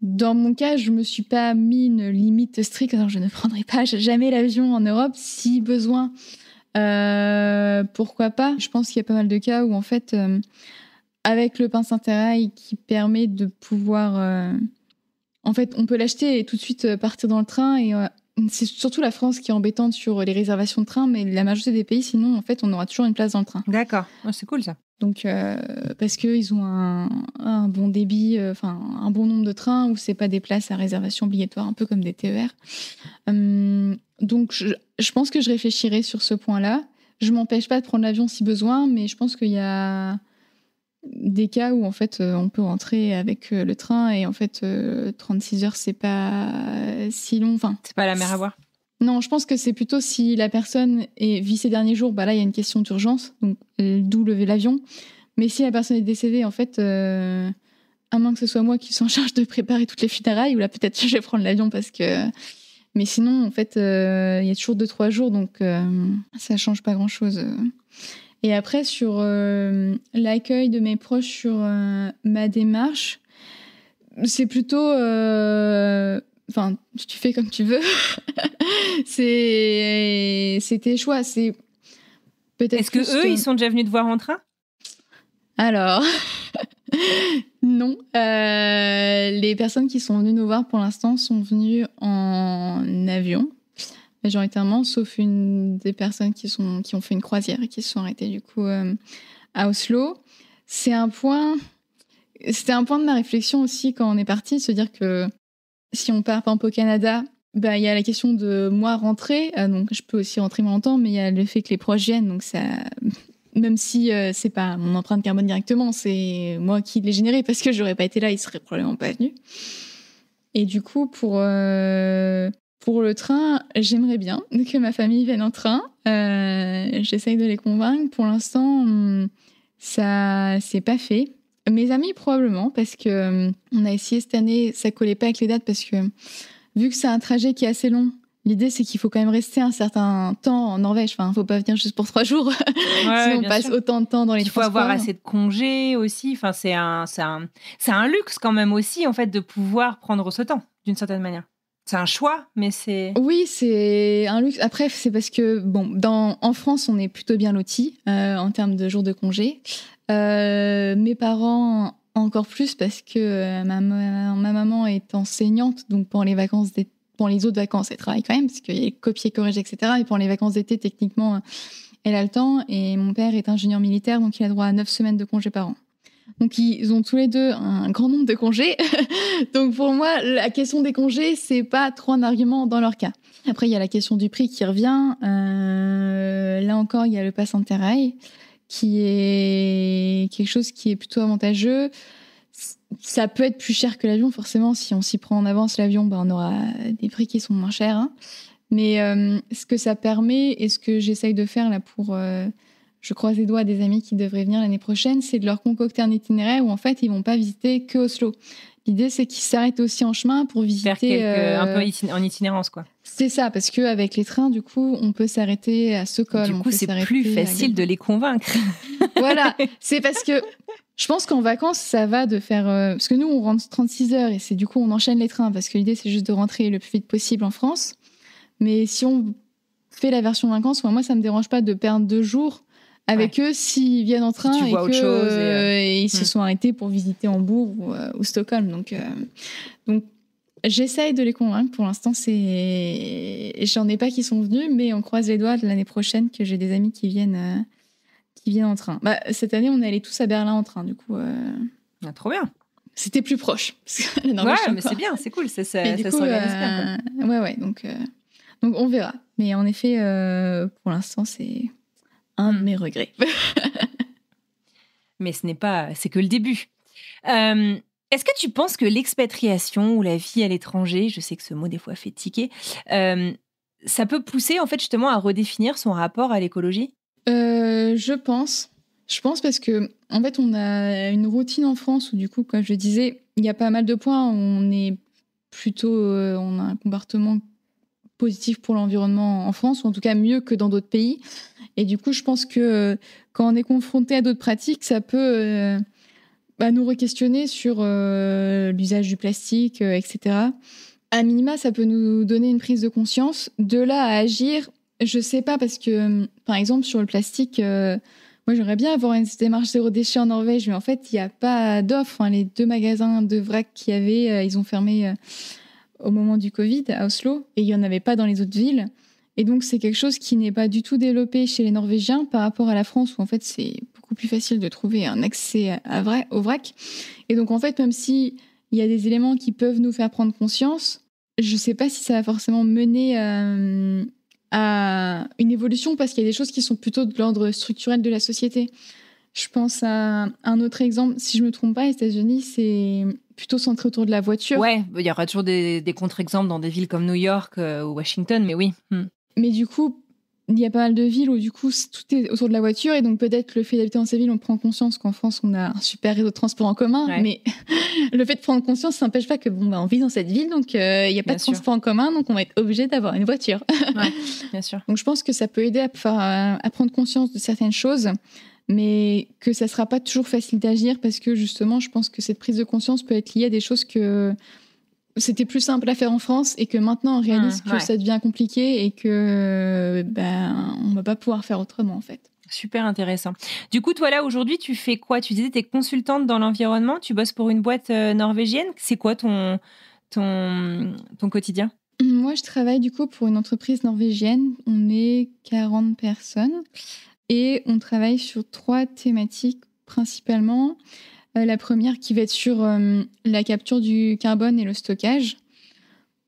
Speaker 1: Dans mon cas, je ne me suis pas mis une limite stricte. Alors, je ne prendrai pas jamais l'avion en Europe si besoin. Pourquoi pas ? Je pense qu'il y a pas mal de cas où, en fait, avec le pince Interrail qui permet de pouvoir... en fait, on peut l'acheter et tout de suite partir dans le train. Et c'est surtout la France qui est embêtante sur les réservations de train, mais la majorité des pays, sinon, en fait, on aura toujours une place dans le train.
Speaker 8: D'accord. C'est cool, ça.
Speaker 1: Donc, parce qu'ils ont un bon débit, un bon nombre de trains où c'est pas des places à réservation obligatoire, un peu comme des TER. Donc, je pense que je réfléchirai sur ce point-là. Je m'empêche pas de prendre l'avion si besoin, mais je pense qu'il y a des cas où en fait on peut rentrer avec le train et en fait 36 heures c'est pas si long. Enfin,
Speaker 8: c'est pas la mer à boire.
Speaker 1: Non, je pense que c'est plutôt si la personne vit ses derniers jours, là il y a une question d'urgence, donc d'où lever l'avion. Mais si la personne est décédée, en fait, à moins que ce soit moi qui sois en charge de préparer toutes les funérailles, ou là peut-être que je vais prendre l'avion parce que. Mais sinon, en fait, il y a toujours 2-3 jours, donc ça change pas grand-chose. Et après, sur l'accueil de mes proches sur ma démarche, c'est plutôt... tu fais comme tu veux. C'est tes choix. C'est peut-être.
Speaker 8: Est-ce que eux, ils sont déjà venus te voir en train ?
Speaker 1: Alors, non. Les personnes qui sont venues nous voir pour l'instant sont venues en avion. Majoritairement, sauf une des personnes qui ont fait une croisière et qui se sont arrêtées du coup à Oslo. C'était un point de ma réflexion aussi quand on est parti, de se dire que si on part par exemple au Canada, il y a la question de moi rentrer, donc je peux aussi rentrer moins longtemps, mais il y a le fait que les proches viennent, donc ça, même si c'est pas mon empreinte carbone directement, c'est moi qui l'ai généré parce que j'aurais pas été là, ils seraient probablement pas venus. Et du coup pour le train, j'aimerais bien que ma famille vienne en train. J'essaye de les convaincre. Pour l'instant, ça c'est pas fait. Mes amis, probablement, parce que on a essayé cette année, ça collait pas avec les dates, parce que vu que c'est un trajet qui est assez long, l'idée c'est qu'il faut quand même rester un certain temps en Norvège. Enfin, faut pas venir juste pour 3 jours, sinon on passe autant de temps dans les transports.
Speaker 8: Il faut avoir assez de congés aussi. Enfin, c'est un luxe quand même aussi, en fait, de pouvoir prendre ce temps, d'une certaine manière. C'est un choix, mais c'est...
Speaker 1: Oui, c'est un luxe. Après, c'est parce que, en France, on est plutôt bien lotis en termes de jours de congé. Mes parents, encore plus, parce que ma maman est enseignante, donc pour les autres vacances, elle travaille quand même, parce qu'il y a copier, corriger, etc. Et pour les vacances d'été, techniquement, elle a le temps. Et mon père est ingénieur militaire, donc il a droit à 9 semaines de congés par an. Donc, ils ont tous les deux un grand nombre de congés. Donc, pour moi, la question des congés, c'est pas trop un argument dans leur cas. Après, il y a la question du prix qui revient. Là encore, il y a le pass Interrail, qui est quelque chose qui est plutôt avantageux. Ça peut être plus cher que l'avion, forcément. Si on s'y prend en avance, l'avion, on aura des prix qui sont moins chers. Hein. Mais ce que ça permet, et ce que j'essaye de faire là pour... je croise les doigts à des amis qui devraient venir l'année prochaine, c'est de leur concocter un itinéraire où en fait ils vont pas visiter que Oslo. L'idée c'est qu'ils s'arrêtent aussi en chemin pour visiter
Speaker 8: un peu en itinérance quoi.
Speaker 1: C'est ça, parce que avec les trains du coup on peut s'arrêter à Stockholm.
Speaker 8: Du coup c'est plus facile de les convaincre.
Speaker 1: Voilà, c'est parce que je pense qu'en vacances ça va de faire parce que nous on rentre 36 heures et c'est du coup on enchaîne les trains parce que l'idée c'est juste de rentrer le plus vite possible en France. Mais si on fait la version vacances, moi ça me dérange pas de perdre 2 jours avec eux s'ils viennent en train et ils se sont arrêtés pour visiter Hambourg ou Stockholm. Donc j'essaye de les convaincre. Pour l'instant, j'en ai pas qui sont venus, mais on croise les doigts de l'année prochaine que j'ai des amis qui viennent en train. Cette année, on est allés tous à Berlin en train, du coup.
Speaker 8: Trop bien.
Speaker 1: C'était plus proche.
Speaker 8: Mais c'est bien, c'est cool. Ça s'organise bien.
Speaker 1: Ouais. Donc on verra. Mais en effet, pour l'instant, c'est un de mes regrets.
Speaker 8: Mais c'est que le début. Est-ce que tu penses que l'expatriation ou la vie à l'étranger, je sais que ce mot des fois fait tiquer, ça peut pousser en fait justement à redéfinir son rapport à l'écologie ?
Speaker 1: Je pense parce que en fait on a une routine en France où du coup comme je disais il y a pas mal de points où on est plutôt on a un comportement positif pour l'environnement en France, ou en tout cas mieux que dans d'autres pays. Et du coup, je pense que quand on est confronté à d'autres pratiques, ça peut nous re-questionner sur l'usage du plastique, etc. À minima, ça peut nous donner une prise de conscience. De là à agir, je sais pas, parce que, par exemple, sur le plastique, moi, j'aimerais bien avoir une démarche zéro déchet en Norvège, mais en fait, il n'y a pas d'offre. Les 2 magasins de vrac qu'il y avait, ils ont fermé au moment du Covid à Oslo, et il n'y en avait pas dans les autres villes. Et donc, c'est quelque chose qui n'est pas du tout développé chez les Norvégiens par rapport à la France, où en fait, c'est beaucoup plus facile de trouver un accès au vrac. Et donc, en fait, même s'il y a des éléments qui peuvent nous faire prendre conscience, je ne sais pas si ça va forcément mener à une évolution, parce qu'il y a des choses qui sont plutôt de l'ordre structurel de la société. Je pense à un autre exemple, si je ne me trompe pas, aux États-Unis, c'est plutôt centré autour de la voiture.
Speaker 8: Ouais, il y aura toujours des contre-exemples dans des villes comme New York ou Washington, mais oui.
Speaker 1: Mais du coup, il y a pas mal de villes où du coup tout est autour de la voiture, et donc peut-être le fait d'habiter dans ces villes, on prend conscience qu'en France on a un super réseau de transport en commun, mais le fait de prendre conscience, ça n'empêche pas que on vit dans cette ville, donc il n'y a pas de transport en commun, donc on va être obligé d'avoir une voiture.
Speaker 8: Ouais, bien sûr.
Speaker 1: Donc je pense que ça peut aider à prendre conscience de certaines choses, mais que ça sera pas toujours facile d'agir, parce que justement, je pense que cette prise de conscience peut être liée à des choses que c'était plus simple à faire en France, et que maintenant on réalise que ça devient compliqué, et que on va pas pouvoir faire autrement en fait.
Speaker 8: Super intéressant. Du coup, toi là aujourd'hui, tu fais quoi? Tu disais, tu es consultante dans l'environnement, tu bosses pour une boîte norvégienne. C'est quoi ton quotidien?
Speaker 1: Moi, je travaille du coup pour une entreprise norvégienne. On est 40 personnes et on travaille sur 3 thématiques principalement. La première qui va être sur la capture du carbone et le stockage.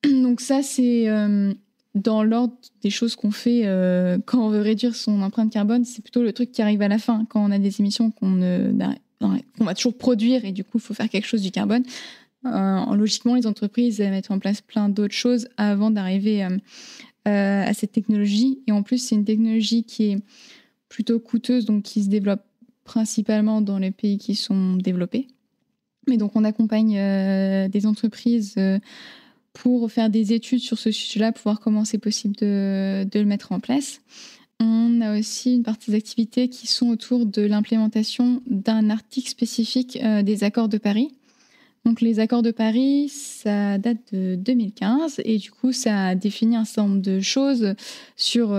Speaker 1: Donc ça, c'est dans l'ordre des choses qu'on fait quand on veut réduire son empreinte carbone. C'est plutôt le truc qui arrive à la fin, quand on a des émissions qu'on va toujours produire, et du coup, il faut faire quelque chose du carbone. Logiquement, les entreprises mettent en place plein d'autres choses avant d'arriver à cette technologie. Et en plus, c'est une technologie qui est plutôt coûteuse, donc qui se développe principalement dans les pays qui sont développés. Mais donc, on accompagne des entreprises pour faire des études sur ce sujet-là, pour voir comment c'est possible de le mettre en place. On a aussi une partie des activités qui sont autour de l'implémentation d'un article spécifique des accords de Paris. Donc, les accords de Paris, ça date de 2015, et du coup, ça a défini un certain nombre de choses sur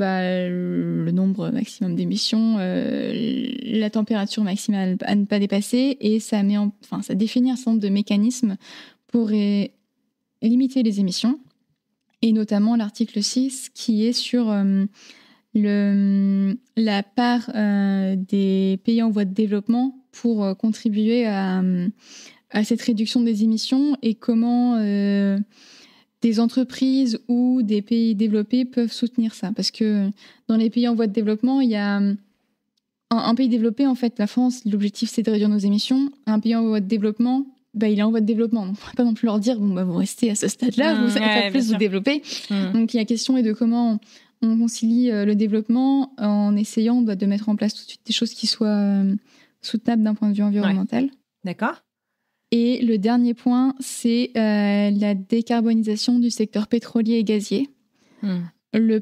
Speaker 1: le nombre maximum d'émissions, la température maximale à ne pas dépasser, et ça définit un certain nombre de mécanismes pour limiter les émissions, et notamment l'article 6 qui est sur la part des pays en voie de développement pour contribuer à cette réduction des émissions, et comment des entreprises ou des pays développés peuvent soutenir ça. Parce que dans les pays en voie de développement, il y a un pays développé, en fait, la France, l'objectif c'est de réduire nos émissions. Un pays en voie de développement, il est en voie de développement. Donc, on ne va pas non plus leur dire, vous restez à ce stade-là, vous savez pas plus vous développer. Donc, la question est de comment on concilie le développement en essayant de mettre en place tout de suite des choses qui soient soutenables d'un point de vue environnemental.
Speaker 8: Ouais. D'accord.
Speaker 1: Et le dernier point, c'est la décarbonisation du secteur pétrolier et gazier.
Speaker 8: Tu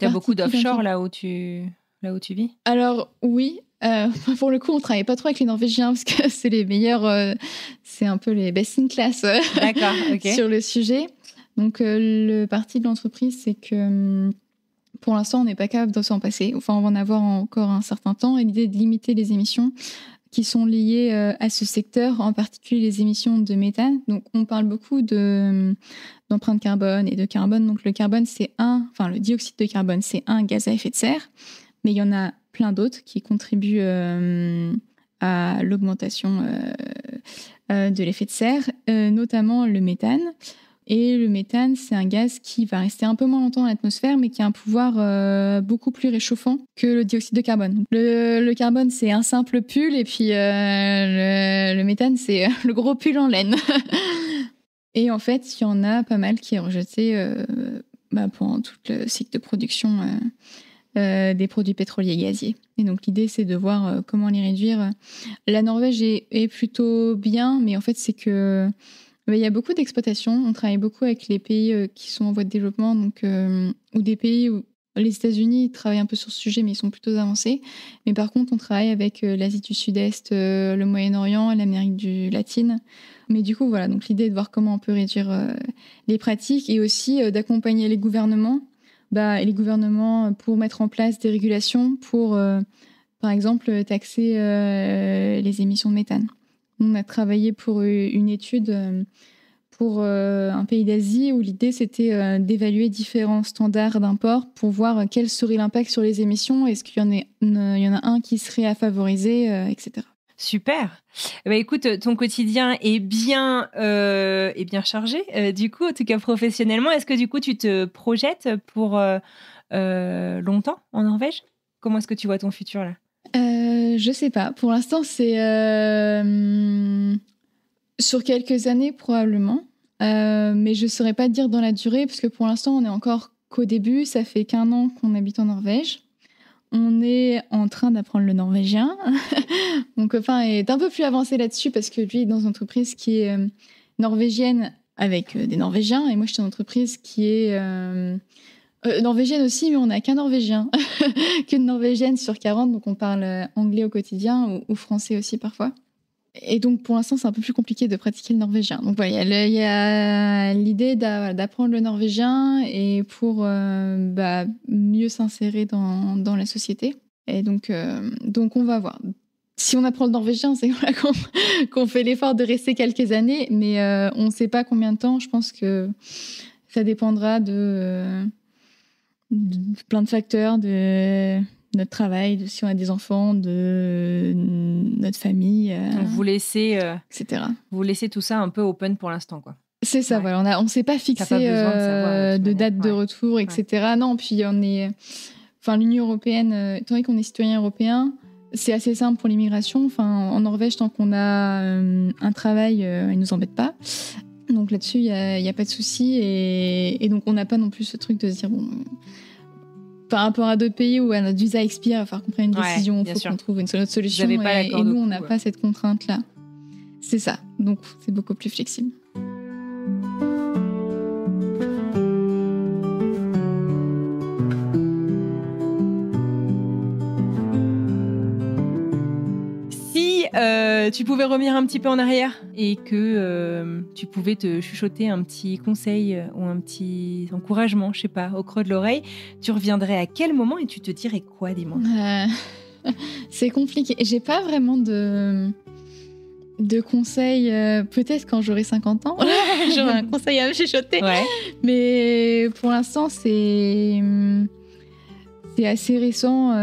Speaker 8: as beaucoup d'offshore là où tu vis? Alors
Speaker 1: oui, pour le coup, on ne travaille pas trop avec les Norvégiens, parce que c'est les meilleurs, c'est un peu les best in class
Speaker 8: D'accord, okay.
Speaker 1: sur le sujet. Donc le parti de l'entreprise, c'est que pour l'instant, on n'est pas capable de s'en passer. Enfin, on va en avoir encore un certain temps. Et l'idée est de limiter les émissions qui sont liées à ce secteur, en particulier les émissions de méthane. Donc, on parle beaucoup d'empreinte carbone et de carbone. Donc, le carbone, le dioxyde de carbone, c'est un gaz à effet de serre. Mais il y en a plein d'autres qui contribuent à l'augmentation de l'effet de serre, notamment le méthane. Et le méthane, c'est un gaz qui va rester un peu moins longtemps dans l'atmosphère, mais qui a un pouvoir beaucoup plus réchauffant que le dioxyde de carbone. Donc, le carbone, c'est un simple pull, et puis le méthane, c'est le gros pull en laine. Et en fait, il y en a pas mal qui est rejeté pendant tout le cycle de production des produits pétroliers et gaziers. Et donc, l'idée, c'est de voir comment les réduire. La Norvège est plutôt bien, mais en fait, c'est que il y a beaucoup d'exploitations. On travaille beaucoup avec les pays qui sont en voie de développement, donc, ou des pays où les États-Unis travaillent un peu sur ce sujet, mais ils sont plutôt avancés. Mais par contre, on travaille avec l'Asie du Sud-Est, le Moyen-Orient, l'Amérique latine. Mais du coup, voilà, donc l'idée est de voir comment on peut réduire les pratiques, et aussi d'accompagner les gouvernements pour mettre en place des régulations pour, par exemple, taxer les émissions de méthane. On a travaillé pour une étude pour un pays d'Asie où l'idée c'était d'évaluer différents standards d'import pour voir quel serait l'impact sur les émissions, est-ce qu'il y en a un qui serait à favoriser, etc.
Speaker 8: Super. Écoute, ton quotidien est bien chargé. Du coup, en tout cas professionnellement, est-ce que du coup tu te projettes pour longtemps en Norvège ? Comment est-ce que tu vois ton futur là ?
Speaker 1: Je sais pas. Pour l'instant, c'est sur quelques années probablement, mais je saurais pas dire dans la durée parce que pour l'instant, on est encore qu'au début. Ça fait qu'1 an qu'on habite en Norvège. On est en train d'apprendre le norvégien. Mon copain est un peu plus avancé là-dessus parce que lui est dans une entreprise qui est norvégienne avec des Norvégiens et moi je suis dans une entreprise qui est norvégienne aussi, mais on n'a qu'un Norvégien, qu'une Norvégienne sur 40, donc on parle anglais au quotidien ou français aussi parfois. Et donc pour l'instant c'est un peu plus compliqué de pratiquer le norvégien. Donc voilà, il y a l'idée d'apprendre le norvégien et pour mieux s'insérer dans la société. Et donc on va voir. Si on apprend le norvégien, c'est qu'on fait l'effort de rester quelques années, mais on ne sait pas combien de temps. Je pense que ça dépendra de plein de facteurs, de notre travail, de si on a des enfants, de notre famille.
Speaker 8: Donc vous laissez,
Speaker 1: etc.
Speaker 8: Vous laissez tout ça un peu open pour l'instant, quoi.
Speaker 1: C'est ça, voilà. On ne s'est pas fixé de date de retour, etc. Non, puis l'Union européenne, étant donné qu'on est citoyen européen, c'est assez simple pour l'immigration. En Norvège, tant qu'on a un travail, ils ne nous embêtent pas. Donc là-dessus, il n'y a pas de souci. Et donc, on n'a pas non plus ce truc de se dire, par rapport à d'autres pays où notre visa expire, il va falloir qu'on prenne une décision, il faut qu'on trouve une autre solution. Et nous, on n'a pas cette contrainte-là. C'est ça. Donc, c'est beaucoup plus flexible.
Speaker 8: Tu pouvais revenir un petit peu en arrière et que tu pouvais te chuchoter un petit conseil ou un petit encouragement, je sais pas, au creux de l'oreille, tu reviendrais à quel moment et tu te dirais quoi, dis-moi ?
Speaker 1: C'est compliqué. J'ai pas vraiment de conseils. Peut-être quand j'aurai 50 ans, j'aurai un conseil à me chuchoter. Ouais. Mais pour l'instant, c'est assez récent.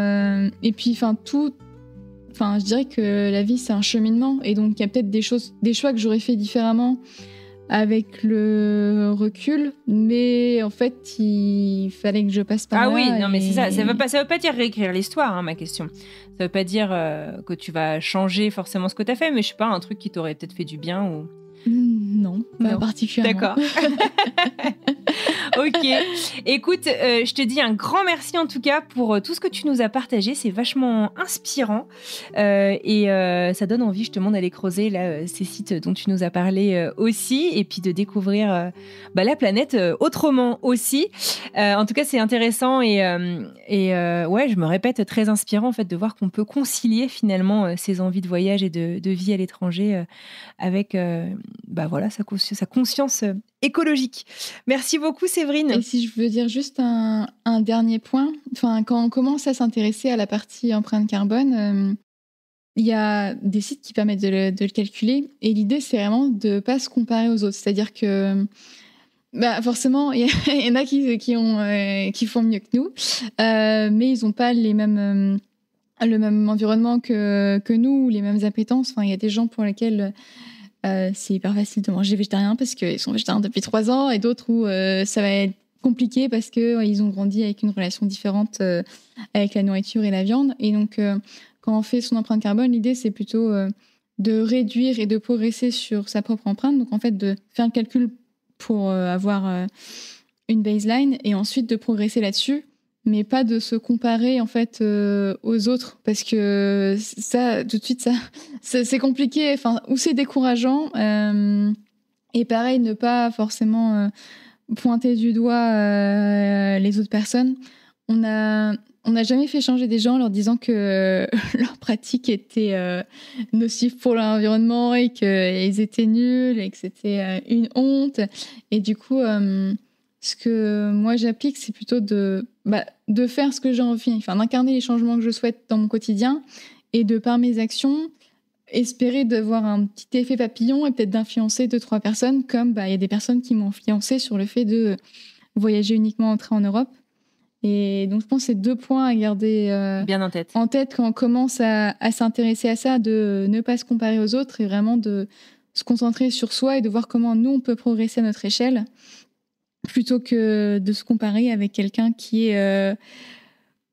Speaker 1: Et puis, je dirais que la vie, c'est un cheminement. Et donc, il y a peut-être des choix que j'aurais fait différemment avec le recul. Mais en fait, il fallait que je passe par là.
Speaker 8: Ah oui, non, mais c'est ça. Ça veut pas dire réécrire l'histoire, ma question. Ça veut pas dire que tu vas changer forcément ce que tu as fait, mais je sais pas, un truc qui t'aurait peut-être fait du bien ou...
Speaker 1: Non, pas particulièrement.
Speaker 8: D'accord. Ok. Écoute, je te dis un grand merci en tout cas pour tout ce que tu nous as partagé. C'est vachement inspirant et ça donne envie justement d'aller creuser là, ces sites dont tu nous as parlé aussi et puis de découvrir la planète autrement aussi. En tout cas, c'est intéressant et je me répète, très inspirant en fait de voir qu'on peut concilier finalement ces envies de voyage et de vie à l'étranger avec sa conscience écologique. Merci beaucoup Séverine.
Speaker 1: Et si je veux dire juste un dernier point, quand on commence à s'intéresser à la partie empreinte carbone, il y a des sites qui permettent de le calculer et l'idée c'est vraiment de ne pas se comparer aux autres. C'est-à-dire que forcément, il y en a qui font mieux que nous, mais ils n'ont pas le même environnement que nous, les mêmes appétences. Il y a des gens pour lesquels c'est hyper facile de manger végétarien parce qu'ils sont végétariens depuis 3 ans et d'autres où ça va être compliqué parce qu'ils ont grandi avec une relation différente avec la nourriture et la viande. Et donc, quand on fait son empreinte carbone, l'idée, c'est plutôt de réduire et de progresser sur sa propre empreinte. Donc, en fait, de faire le calcul pour avoir une baseline et ensuite de progresser là-dessus, mais pas de se comparer en fait aux autres parce que ça tout de suite c'est compliqué, ou c'est décourageant et pareil ne pas forcément pointer du doigt les autres personnes. On n'a jamais fait changer des gens en leur disant que leur pratique était nocive pour l'environnement et qu'ils étaient nuls et que c'était une honte. Et du coup, ce que moi j'applique, c'est plutôt de faire ce que j'ai envie, d'incarner les changements que je souhaite dans mon quotidien et de par mes actions espérer d'avoir un petit effet papillon et peut-être d'influencer 2-3 personnes, comme il y a des personnes qui m'ont influencé sur le fait de voyager uniquement en train en Europe. Et donc, je pense que c'est 2 points à garder
Speaker 8: bien en tête
Speaker 1: quand on commence à s'intéresser à ça, de ne pas se comparer aux autres et vraiment de se concentrer sur soi et de voir comment nous, on peut progresser à notre échelle, plutôt que de se comparer avec quelqu'un qui est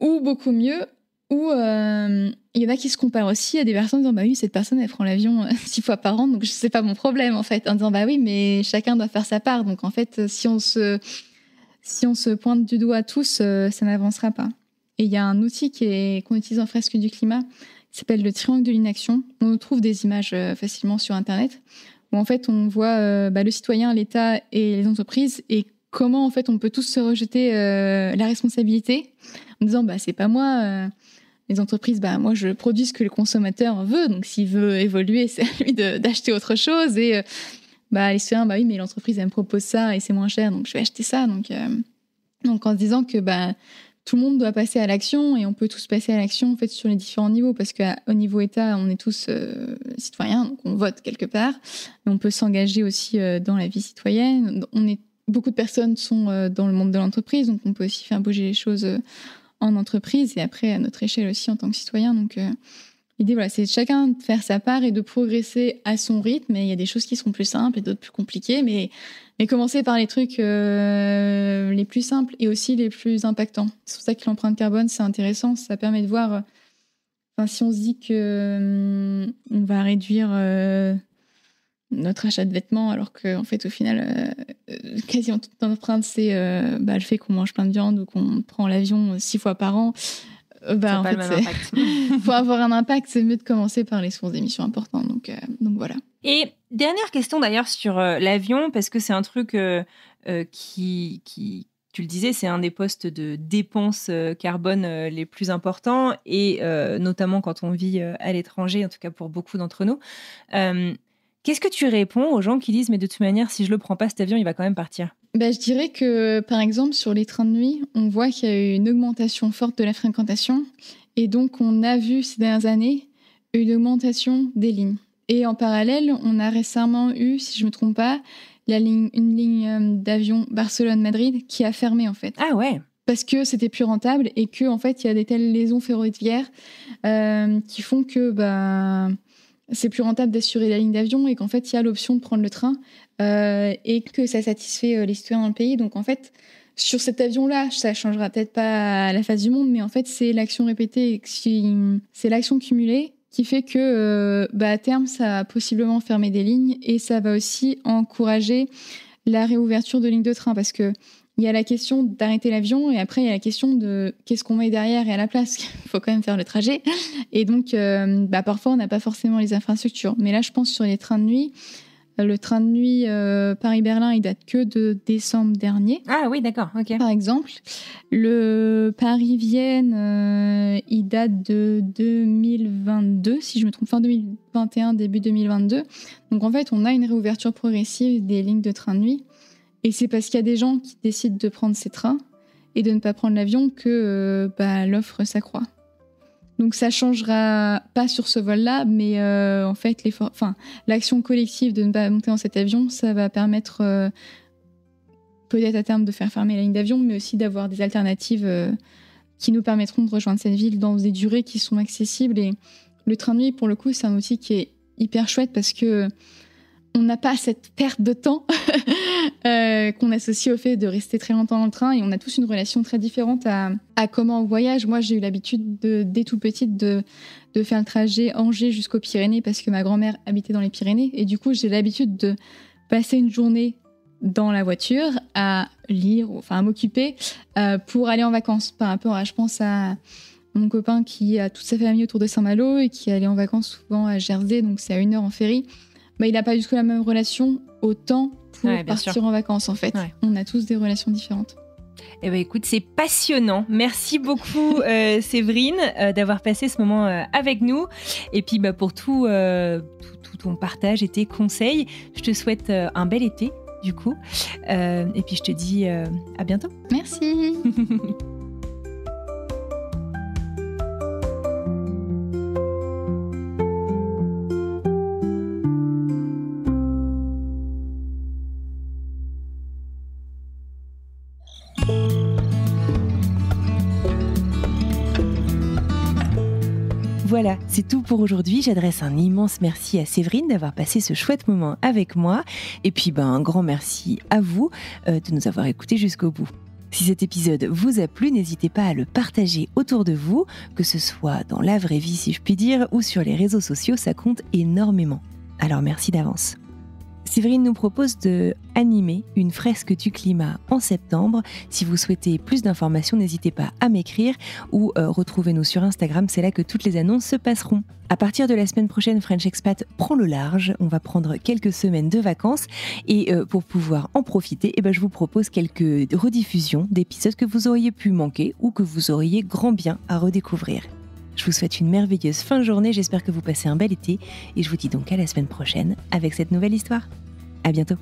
Speaker 1: ou beaucoup mieux, ou il y en a qui se comparent aussi à des personnes en disant oui, cette personne, elle prend l'avion 6 fois par an, donc c'est pas mon problème, en fait. En disant oui, mais chacun doit faire sa part. Donc, en fait, si on se pointe du doigt tous, ça n'avancera pas. Et il y a un outil qu'on utilise en fresque du climat qui s'appelle le triangle de l'inaction. On trouve des images facilement sur Internet où en fait on voit le citoyen, l'État et les entreprises et comment en fait on peut tous se rejeter la responsabilité en disant c'est pas moi. Les entreprises, moi je produis ce que le consommateur veut, donc s'il veut évoluer, c'est à lui d'acheter autre chose. Et les citoyens, oui, mais l'entreprise, elle me propose ça et c'est moins cher, donc je vais acheter ça. Donc en se disant que tout le monde doit passer à l'action et on peut tous passer à l'action en fait, sur les différents niveaux, parce qu'au niveau État, on est tous citoyens, donc on vote quelque part. Mais on peut s'engager aussi dans la vie citoyenne. Beaucoup de personnes sont dans le monde de l'entreprise, donc on peut aussi faire bouger les choses en entreprise et après à notre échelle aussi en tant que citoyen. Donc l'idée, c'est de chacun de faire sa part et de progresser à son rythme. Et il y a des choses qui sont plus simples et d'autres plus compliquées, mais commencer par les trucs les plus simples et aussi les plus impactants. C'est pour ça que l'empreinte carbone, c'est intéressant. Ça permet de voir, si on se dit qu'on va réduire notre achat de vêtements, alors qu'en fait, au final, quasiment toute notre empreinte, c'est le fait qu'on mange plein de viande ou qu'on prend l'avion 6 fois par an.
Speaker 8: Ça n'a pas le même impact.
Speaker 1: Pour avoir un impact, c'est mieux de commencer par les sources d'émissions importantes. Donc voilà.
Speaker 8: Et dernière question d'ailleurs sur l'avion, parce que c'est un truc qui, tu le disais, c'est un des postes de dépenses carbone les plus importants, et notamment quand on vit à l'étranger, en tout cas pour beaucoup d'entre nous. Qu'est-ce que tu réponds aux gens qui disent « mais de toute manière, si je le prends pas, cet avion, il va quand même partir ».
Speaker 1: Je dirais que, par exemple, sur les trains de nuit, on voit qu'il y a eu une augmentation forte de la fréquentation. Et donc, on a vu ces dernières années une augmentation des lignes. Et en parallèle, on a récemment eu, si je ne me trompe pas, une ligne d'avion Barcelone-Madrid qui a fermé, en fait.
Speaker 8: Ah ouais.
Speaker 1: Parce que c'était plus rentable et qu'en fait, il y a des telles liaisons ferroviaires qui font que c'est plus rentable d'assurer la ligne d'avion et qu'en fait, il y a l'option de prendre le train et que ça satisfait les citoyens dans le pays. Donc, en fait, sur cet avion-là, ça ne changera peut-être pas la face du monde, mais en fait, c'est l'action répétée, c'est l'action cumulée qui fait que, à terme, ça va possiblement fermer des lignes et ça va aussi encourager la réouverture de lignes de train, parce que il y a la question d'arrêter l'avion et après, il y a la question de qu'est-ce qu'on met derrière et à la place. Il faut quand même faire le trajet. Et donc, parfois, on n'a pas forcément les infrastructures. Mais là, je pense sur les trains de nuit, le train de nuit Paris-Berlin, il date que de décembre dernier.
Speaker 8: Ah oui, d'accord, ok.
Speaker 1: Par exemple, le Paris-Vienne, il date de 2022, si je me trompe, fin 2021, début 2022. Donc, en fait, on a une réouverture progressive des lignes de train de nuit. Et c'est parce qu'il y a des gens qui décident de prendre ces trains et de ne pas prendre l'avion que l'offre s'accroît. Donc ça ne changera pas sur ce vol-là, mais en fait, l'action collective de ne pas monter dans cet avion, ça va permettre peut-être à terme de faire fermer la ligne d'avion, mais aussi d'avoir des alternatives qui nous permettront de rejoindre cette ville dans des durées qui sont accessibles. Et le train de nuit, pour le coup, c'est un outil qui est hyper chouette parce que on n'a pas cette perte de temps qu'on associe au fait de rester très longtemps dans le train, et on a tous une relation très différente à comment on voyage. Moi, j'ai eu l'habitude, dès toute petite, de faire le trajet Angers jusqu'aux Pyrénées parce que ma grand-mère habitait dans les Pyrénées. Et du coup, j'ai l'habitude de passer une journée dans la voiture à lire, à m'occuper pour aller en vacances. Par rapport à, je pense à mon copain qui a toute sa famille autour de Saint-Malo et qui allait en vacances souvent à Jersey, donc c'est à 1 heure en ferry. Il n'a pas du tout la même relation au temps pour partir en vacances, en fait. Ouais. On a tous des relations différentes.
Speaker 8: Eh ben, écoute, c'est passionnant. Merci beaucoup, Séverine, d'avoir passé ce moment avec nous. Et puis, pour tout ton partage et tes conseils, je te souhaite un bel été, du coup. Et puis, je te dis à bientôt.
Speaker 1: Merci.
Speaker 8: Voilà, c'est tout pour aujourd'hui. J'adresse un immense merci à Séverine d'avoir passé ce chouette moment avec moi. Et puis un grand merci à vous de nous avoir écoutés jusqu'au bout. Si cet épisode vous a plu, n'hésitez pas à le partager autour de vous, que ce soit dans la vraie vie si je puis dire, ou sur les réseaux sociaux, ça compte énormément. Alors merci d'avance. Séverine nous propose de animer une fresque du climat en septembre. Si vous souhaitez plus d'informations, n'hésitez pas à m'écrire ou retrouvez-nous sur Instagram, c'est là que toutes les annonces se passeront. À partir de la semaine prochaine, French Expat prend le large. On va prendre quelques semaines de vacances et pour pouvoir en profiter, je vous propose quelques rediffusions d'épisodes que vous auriez pu manquer ou que vous auriez grand bien à redécouvrir. Je vous souhaite une merveilleuse fin de journée, j'espère que vous passez un bel été et je vous dis donc à la semaine prochaine avec cette nouvelle histoire. À bientôt.